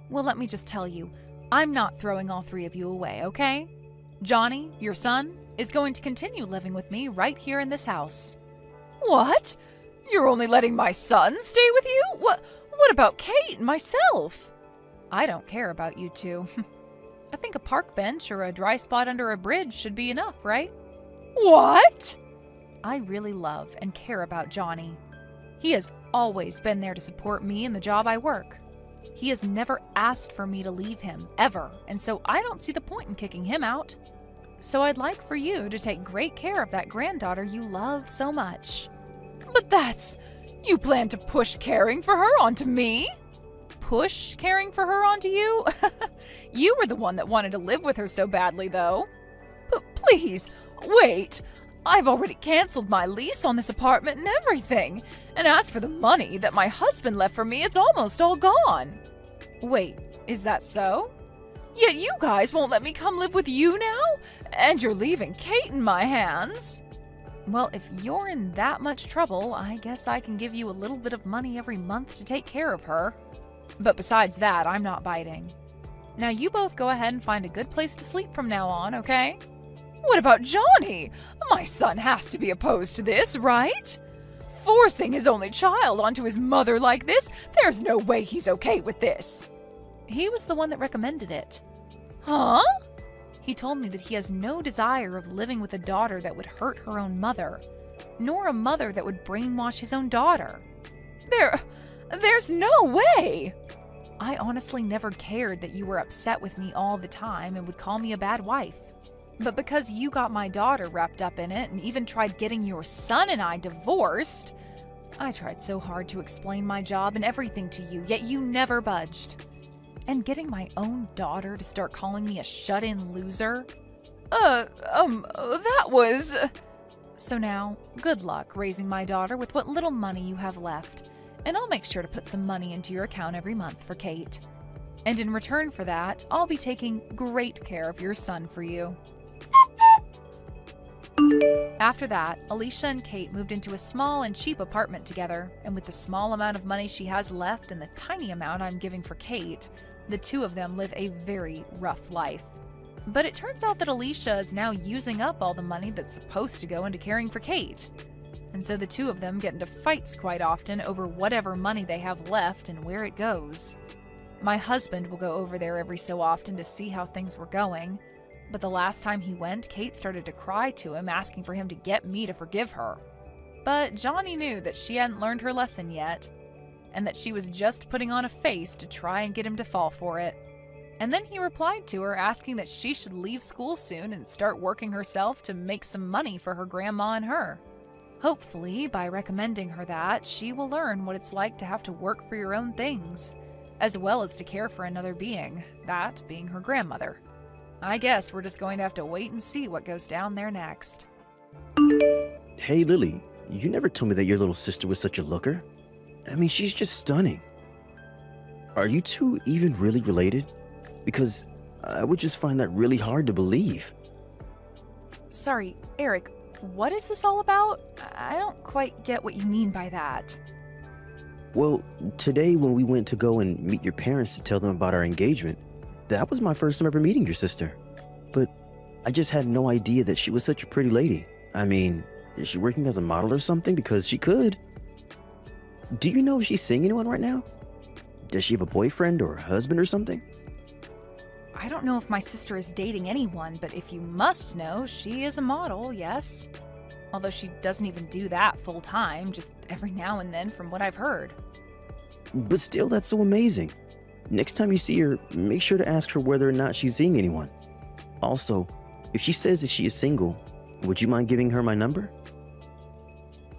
Well, let me just tell you, I'm not throwing all three of you away, okay? Johnny, your son, is going to continue living with me right here in this house. What? You're only letting my son stay with you? What about Kate and myself? I don't care about you two. I think a park bench or a dry spot under a bridge should be enough, right? What? I really love and care about Johnny. He has always been there to support me in the job I work. He has never asked for me to leave him, ever, and so I don't see the point in kicking him out. So I'd like for you to take great care of that granddaughter you love so much. But you plan to push caring for her onto me? Push caring for her onto you? You were the one that wanted to live with her so badly, though. But please, wait. I've already canceled my lease on this apartment and everything. And as for the money that my husband left for me, it's almost all gone. Wait, is that so? Yet you guys won't let me come live with you now? And you're leaving Kate in my hands? Well, if you're in that much trouble, I guess I can give you a little bit of money every month to take care of her. But besides that, I'm not biting. Now you both go ahead and find a good place to sleep from now on, okay? What about Johnny? My son has to be opposed to this, right? Forcing his only child onto his mother like this, there's no way he's okay with this. He was the one that recommended it. Huh? He told me that he has no desire of living with a daughter that would hurt her own mother, nor a mother that would brainwash his own daughter. There's no way! I honestly never cared that you were upset with me all the time and would call me a bad wife. But because you got my daughter wrapped up in it and even tried getting your son and I divorced, I tried so hard to explain my job and everything to you, yet you never budged. And getting my own daughter to start calling me a shut-in loser? That was... So now, good luck raising my daughter with what little money you have left, and I'll make sure to put some money into your account every month for Kate. And in return for that, I'll be taking great care of your son for you. After that, Alicia and Kate moved into a small and cheap apartment together, and with the small amount of money she has left and the tiny amount I'm giving for Kate, the two of them live a very rough life. But it turns out that Alicia is now using up all the money that's supposed to go into caring for Kate. And so the two of them get into fights quite often over whatever money they have left and where it goes. My husband will go over there every so often to see how things were going, but the last time he went, Kate started to cry to him, asking for him to get me to forgive her. But Johnny knew that she hadn't learned her lesson yet, and that she was just putting on a face to try and get him to fall for it. And then he replied to her, asking that she should leave school soon and start working herself to make some money for her grandma and her. Hopefully, by recommending her that, she will learn what it's like to have to work for your own things, as well as to care for another being, that being her grandmother. I guess we're just going to have to wait and see what goes down there next. Hey, Lily, you never told me that your little sister was such a looker. I mean, she's just stunning. Are you two even really related? Because I would just find that really hard to believe. Sorry, Eric, what is this all about? I don't quite get what you mean by that. Well, today when we went to go and meet your parents to tell them about our engagement, that was my first time ever meeting your sister. But I just had no idea that she was such a pretty lady. I mean, is she working as a model or something? Because she could. Do you know if she's seeing anyone right now? Does she have a boyfriend or a husband or something? I don't know if my sister is dating anyone, but if you must know, she is a model, yes. Although she doesn't even do that full time, just every now and then from what I've heard. But still, that's so amazing. Next time you see her, make sure to ask her whether or not she's seeing anyone. Also, if she says that she is single, would you mind giving her my number?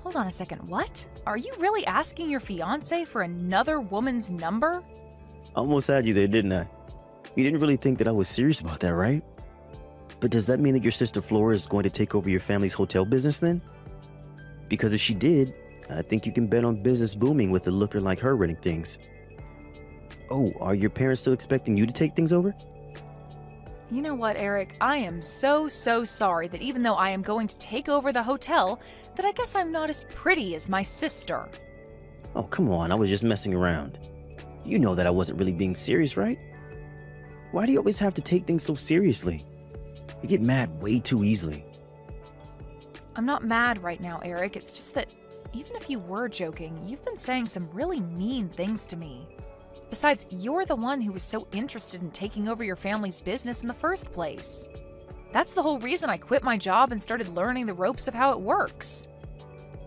Hold on a second, what? Are you really asking your fiancé for another woman's number? Almost had you there, didn't I? You didn't really think that I was serious about that, right? But does that mean that your sister Flora is going to take over your family's hotel business then? Because if she did, I think you can bet on business booming with a looker like her running things. Oh, are your parents still expecting you to take things over? You know what, Eric? I am so sorry that even though I am going to take over the hotel, that I guess I'm not as pretty as my sister. Oh, come on, I was just messing around. You know that I wasn't really being serious, right? Why do you always have to take things so seriously? You get mad way too easily. I'm not mad right now, Eric. It's just that even if you were joking, you've been saying some really mean things to me. Besides, you're the one who was so interested in taking over your family's business in the first place. That's the whole reason I quit my job and started learning the ropes of how it works.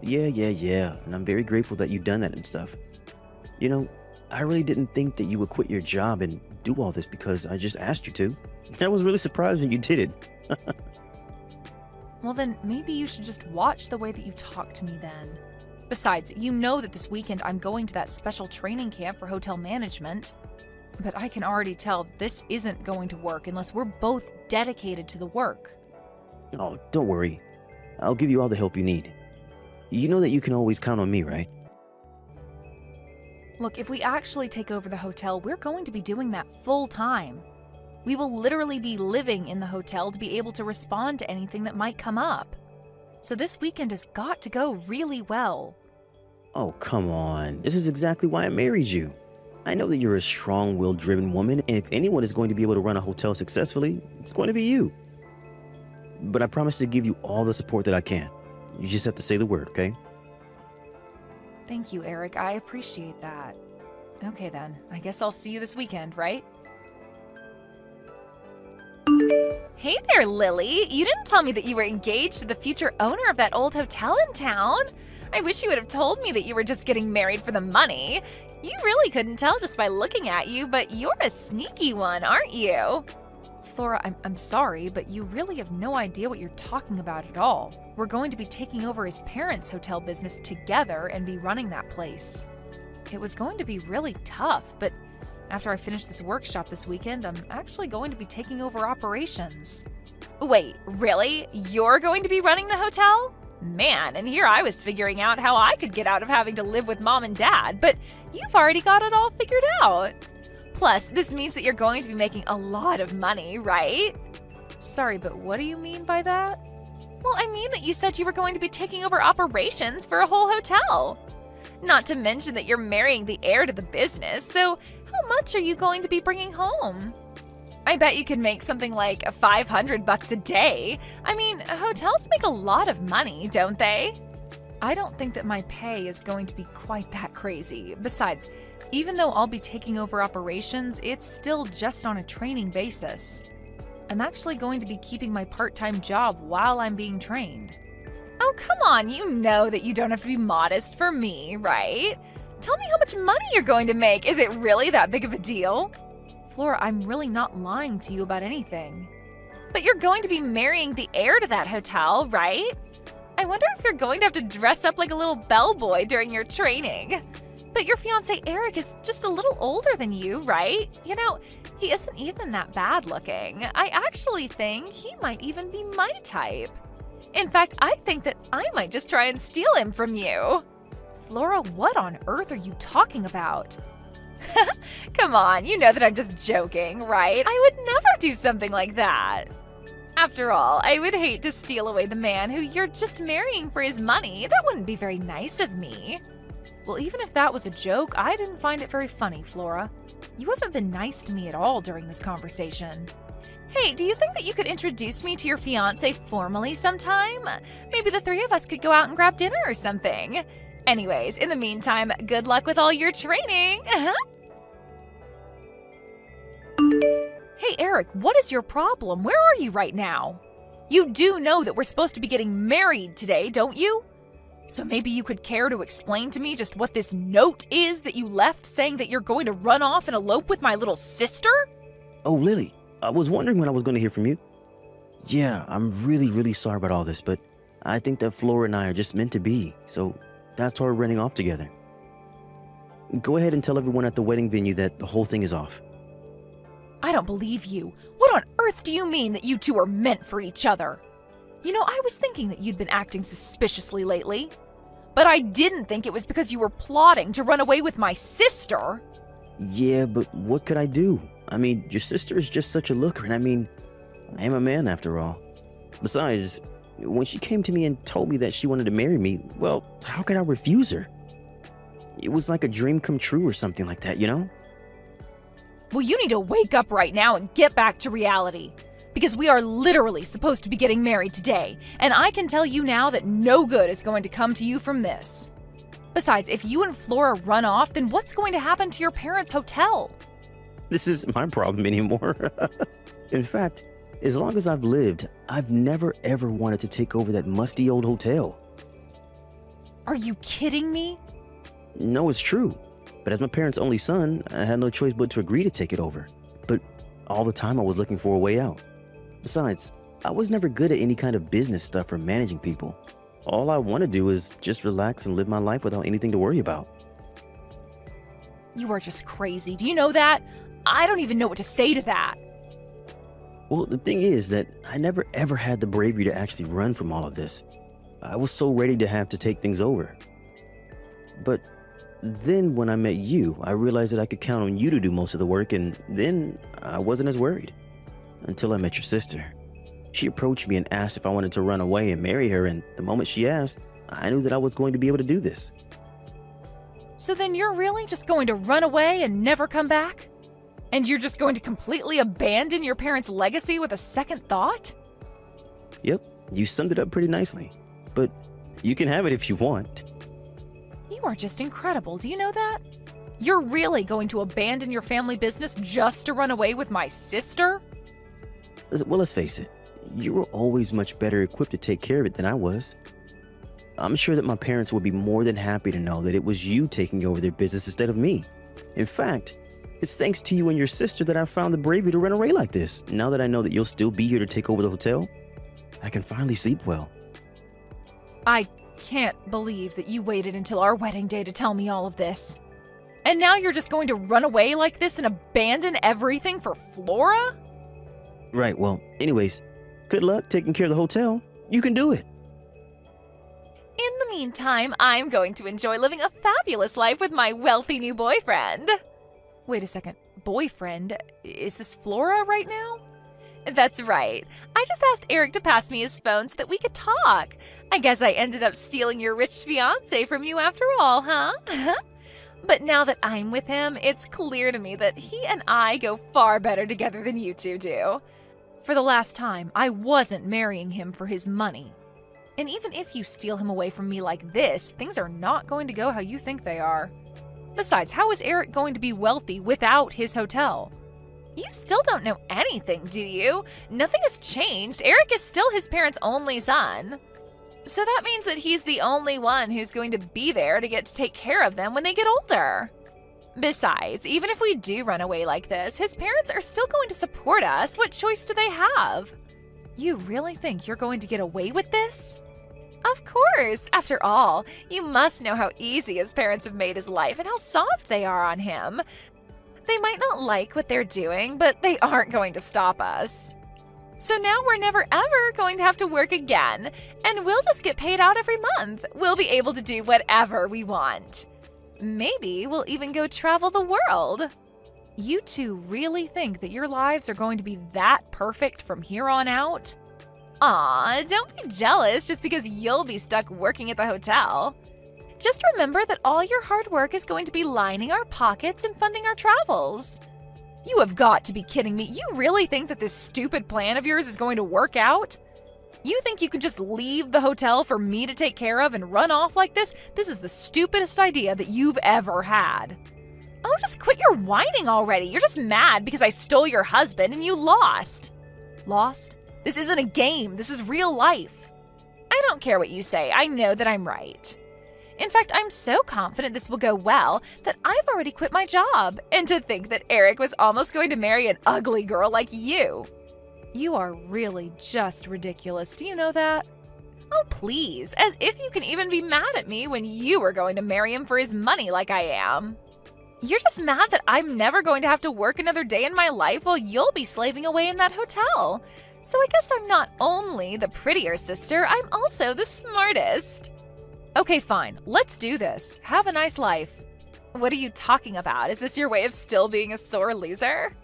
Yeah, and I'm very grateful that you've done that and stuff. You know, I really didn't think that you would quit your job and do all this because I just asked you to. I was really surprised when you did it. Well then, maybe you should just watch the way that you talk to me then. Besides, you know that this weekend I'm going to that special training camp for hotel management. But I can already tell that this isn't going to work unless we're both dedicated to the work. Oh, don't worry. I'll give you all the help you need. You know that you can always count on me, right? Look, if we actually take over the hotel, we're going to be doing that full time. We will literally be living in the hotel to be able to respond to anything that might come up. So this weekend has got to go really well. Oh, come on. This is exactly why I married you. I know that you're a strong-willed driven woman, and if anyone is going to be able to run a hotel successfully, it's going to be you. But I promise to give you all the support that I can. You just have to say the word, okay? Thank you, Eric. I appreciate that. Okay then, I guess I'll see you this weekend, right? Hey there, Lily. You didn't tell me that you were engaged to the future owner of that old hotel in town. I wish you would have told me that you were just getting married for the money. You really couldn't tell just by looking at you, but you're a sneaky one, aren't you? Flora, I'm sorry, but you really have no idea what you're talking about at all. We're going to be taking over his parents' hotel business together and be running that place. It was going to be really tough, but after I finish this workshop this weekend, I'm actually going to be taking over operations. Wait, really? You're going to be running the hotel? Man, and here I was figuring out how I could get out of having to live with mom and dad, but you've already got it all figured out. Plus, this means that you're going to be making a lot of money, right? Sorry, but what do you mean by that? Well, I mean that you said you were going to be taking over operations for a whole hotel. Not to mention that you're marrying the heir to the business, so how much are you going to be bringing home? I bet you could make something like $500 a day. I mean, hotels make a lot of money, don't they? I don't think that my pay is going to be quite that crazy. Besides, even though I'll be taking over operations, it's still just on a training basis. I'm actually going to be keeping my part-time job while I'm being trained. Oh, come on, you know that you don't have to be modest for me, right? Tell me how much money you're going to make. Is it really that big of a deal? Flora, I'm really not lying to you about anything. But you're going to be marrying the heir to that hotel, right? I wonder if you're going to have to dress up like a little bellboy during your training. But your fiancé Eric is just a little older than you, right? You know, he isn't even that bad looking. I actually think he might even be my type. In fact, I think that I might just try and steal him from you. Flora, what on earth are you talking about? Come on, you know that I'm just joking, right? I would never do something like that. After all, I would hate to steal away the man who you're just marrying for his money. That wouldn't be very nice of me. Well, even if that was a joke, I didn't find it very funny, Flora. You haven't been nice to me at all during this conversation. Hey, do you think that you could introduce me to your fiancé formally sometime? Maybe the three of us could go out and grab dinner or something. Anyways, in the meantime, good luck with all your training. Hey, Eric, what is your problem? Where are you right now? You do know that we're supposed to be getting married today, don't you? So maybe you could care to explain to me just what this note is that you left saying that you're going to run off and elope with my little sister? Oh, Lily, I was wondering when I was going to hear from you. Yeah, I'm really sorry about all this, but I think that Flora and I are just meant to be, so that's why we're running off together. Go ahead and tell everyone at the wedding venue that the whole thing is off. I don't believe you. What on earth do you mean that you two are meant for each other? You know, I was thinking that you'd been acting suspiciously lately. But I didn't think it was because you were plotting to run away with my sister. Yeah, but what could I do? I mean, your sister is just such a looker, and I mean, I am a man after all. Besides, when she came to me and told me that she wanted to marry me, well, how could I refuse her? It was like a dream come true or something like that, you know? Well, you need to wake up right now and get back to reality. Because we are literally supposed to be getting married today, and I can tell you now that no good is going to come to you from this. Besides, if you and Flora run off, then what's going to happen to your parents' hotel? This isn't my problem anymore. In fact, as long as I've lived, I've never ever wanted to take over that musty old hotel. Are you kidding me? No, it's true. But as my parents' only son, I had no choice but to agree to take it over. But all the time I was looking for a way out. Besides, I was never good at any kind of business stuff or managing people. All I want to do is just relax and live my life without anything to worry about. You are just crazy. Do you know that? I don't even know what to say to that. Well, the thing is that I never ever had the bravery to actually run from all of this. I was so ready to have to take things over. But then when I met you, I realized that I could count on you to do most of the work, and then I wasn't as worried. Until I met your sister. She approached me and asked if I wanted to run away and marry her, and the moment she asked, I knew that I was going to be able to do this. So then you're really just going to run away and never come back? And you're just going to completely abandon your parents' legacy with a second thought? Yep, you summed it up pretty nicely. But you can have it if you want. You are just incredible, do you know that? You're really going to abandon your family business just to run away with my sister? Well, let's face it, you were always much better equipped to take care of it than I was. I'm sure that my parents would be more than happy to know that it was you taking over their business instead of me. In fact, it's thanks to you and your sister that I found the bravery to run away like this. Now that I know that you'll still be here to take over the hotel, I can finally sleep well. I can't believe that you waited until our wedding day to tell me all of this. And now you're just going to run away like this and abandon everything for Flora? Right, well, anyways, good luck taking care of the hotel. You can do it. In the meantime, I'm going to enjoy living a fabulous life with my wealthy new boyfriend. Wait a second. boyfriend. Is this Flora right now? That's right. I just asked Eric to pass me his phone so that we could talk. I guess I ended up stealing your rich fiancé from you after all, huh? But now that I'm with him, it's clear to me that he and I go far better together than you two do. For the last time, I wasn't marrying him for his money. And even if you steal him away from me like this, things are not going to go how you think they are. Besides, how is Eric going to be wealthy without his hotel? You still don't know anything, do you? Nothing has changed. Eric is still his parents' only son. So that means that he's the only one who's going to be there to get to take care of them when they get older. Besides, even if we do run away like this, his parents are still going to support us. What choice do they have? You really think you're going to get away with this? Of course. After all, you must know how easy his parents have made his life and how soft they are on him. They might not like what they're doing, but they aren't going to stop us. So now we're never ever going to have to work again, and we'll just get paid out every month. We'll be able to do whatever we want. Maybe we'll even go travel the world. You two really think that your lives are going to be that perfect from here on out? Aw, don't be jealous just because you'll be stuck working at the hotel. Just remember that all your hard work is going to be lining our pockets and funding our travels. You have got to be kidding me. You really think that this stupid plan of yours is going to work out? You think you can just leave the hotel for me to take care of and run off like this? This is the stupidest idea that you've ever had. Oh, just quit your whining already. You're just mad because I stole your husband and you lost. Lost? This isn't a game. This is real life. I don't care what you say. I know that I'm right. In fact, I'm so confident this will go well that I've already quit my job. And to think that Eric was almost going to marry an ugly girl like you. You are really just ridiculous. Do you know that? Oh, please. As if you can even be mad at me when you were going to marry him for his money like I am. You're just mad that I'm never going to have to work another day in my life while you'll be slaving away in that hotel. So I guess I'm not only the prettier sister, I'm also the smartest. Okay, fine. Let's do this. Have a nice life. What are you talking about? Is this your way of still being a sore loser?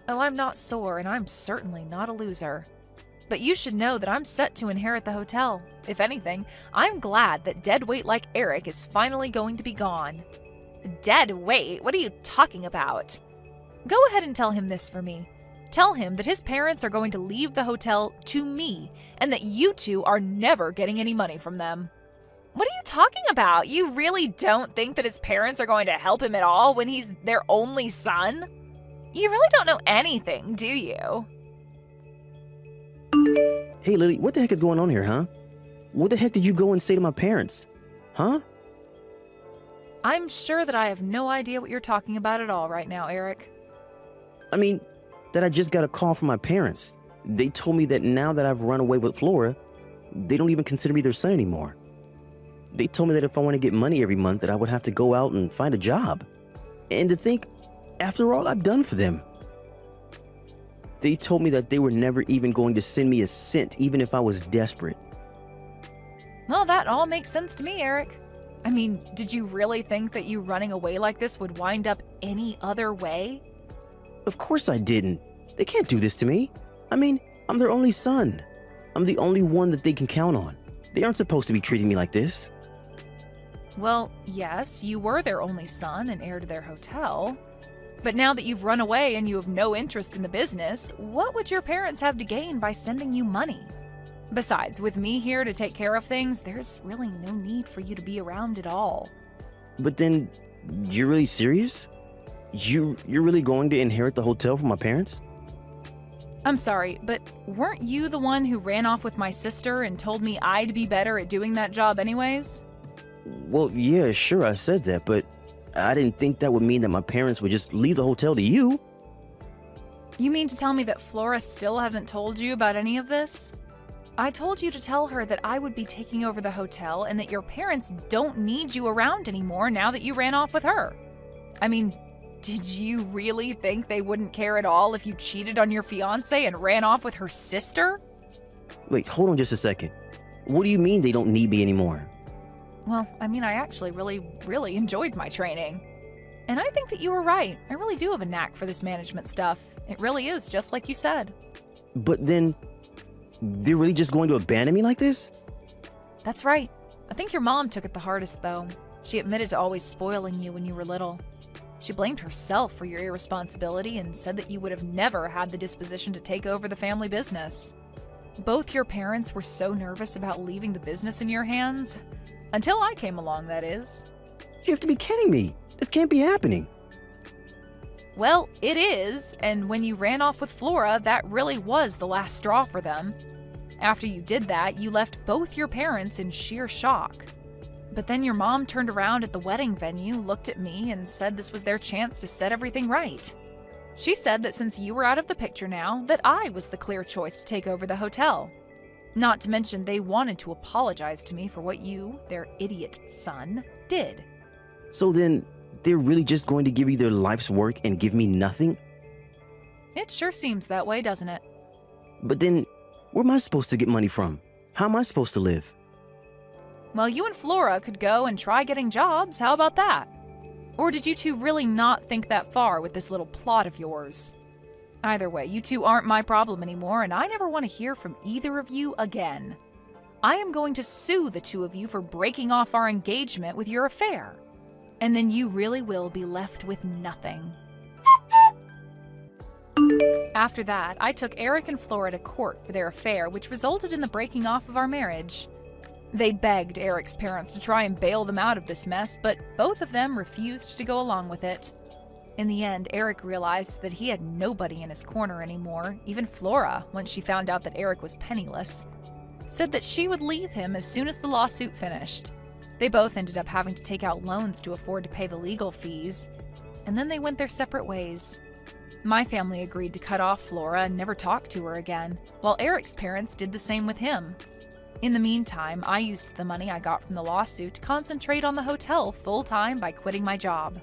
Oh, I'm not sore, and I'm certainly not a loser. But you should know that I'm set to inherit the hotel. If anything, I'm glad that dead weight like Eric is finally going to be gone. Dead weight? What are you talking about? Go ahead and tell him this for me. Tell him that his parents are going to leave the hotel to me, and that you two are never getting any money from them. What are you talking about? You really don't think that his parents are going to help him at all when he's their only son? You really don't know anything, do you? Hey, Lily, what the heck is going on here, huh? What the heck did you go and say to my parents? Huh? I'm sure that I have no idea what you're talking about at all right now, Eric. I mean, that I just got a call from my parents. They told me that now that I've run away with Flora, they don't even consider me their son anymore. They told me that if I want to get money every month, that I would have to go out and find a job. And to think, after all I've done for them. They told me that they were never even going to send me a cent, even if I was desperate. Well, that all makes sense to me, Eric. I mean, did you really think that you running away like this would wind up any other way? Of course I didn't. They can't do this to me. I mean, I'm their only son. I'm the only one that they can count on. They aren't supposed to be treating me like this. Well, yes, you were their only son and heir to their hotel. But now that you've run away and you have no interest in the business, what would your parents have to gain by sending you money? Besides, with me here to take care of things, there's really no need for you to be around at all. But then, you're really serious? You're really going to inherit the hotel from my parents? I'm sorry, but weren't you the one who ran off with my sister and told me I'd be better at doing that job anyways? Well, yeah, sure, I said that, but I didn't think that would mean that my parents would just leave the hotel to you. You mean to tell me that Flora still hasn't told you about any of this? I told you to tell her that I would be taking over the hotel and that your parents don't need you around anymore now that you ran off with her. I mean, did you really think they wouldn't care at all if you cheated on your fiancé and ran off with her sister? Wait, hold on just a second. What do you mean they don't need me anymore? Well, I mean, I actually really enjoyed my training. And I think that you were right. I really do have a knack for this management stuff. It really is just like you said. But then, they're really just going to abandon me like this? That's right. I think your mom took it the hardest, though. She admitted to always spoiling you when you were little. She blamed herself for your irresponsibility and said that you would have never had the disposition to take over the family business. Both your parents were so nervous about leaving the business in your hands. Until I came along, that is. You have to be kidding me. That can't be happening. Well, it is, and when you ran off with Flora, that really was the last straw for them. After you did that, you left both your parents in sheer shock. But then your mom turned around at the wedding venue, looked at me, and said this was their chance to set everything right. She said that since you were out of the picture now, that I was the clear choice to take over the hotel. Not to mention they wanted to apologize to me for what you, their idiot son, did. So then, they're really just going to give you their life's work and give me nothing? It sure seems that way, doesn't it? But then, where am I supposed to get money from? How am I supposed to live? Well, you and Flora could go and try getting jobs. How about that? Or did you two really not think that far with this little plot of yours? Either way, you two aren't my problem anymore, and I never want to hear from either of you again. I am going to sue the two of you for breaking off our engagement with your affair. And then you really will be left with nothing. After that, I took Eric and Flora to court for their affair, which resulted in the breaking off of our marriage. They begged Eric's parents to try and bail them out of this mess, but both of them refused to go along with it. In the end, Eric realized that he had nobody in his corner anymore. Even Flora, once she found out that Eric was penniless, said that she would leave him as soon as the lawsuit finished. They both ended up having to take out loans to afford to pay the legal fees, and then they went their separate ways. My family agreed to cut off Flora and never talk to her again, while Eric's parents did the same with him. In the meantime, I used the money I got from the lawsuit to concentrate on the hotel full-time by quitting my job.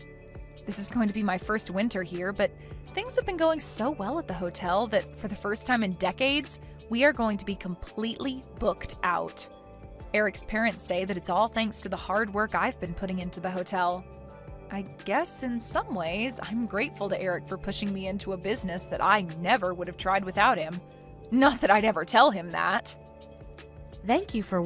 This is going to be my first winter here, but things have been going so well at the hotel that for the first time in decades, we are going to be completely booked out. Eric's parents say that it's all thanks to the hard work I've been putting into the hotel. I guess in some ways, I'm grateful to Eric for pushing me into a business that I never would have tried without him. Not that I'd ever tell him that. Thank you for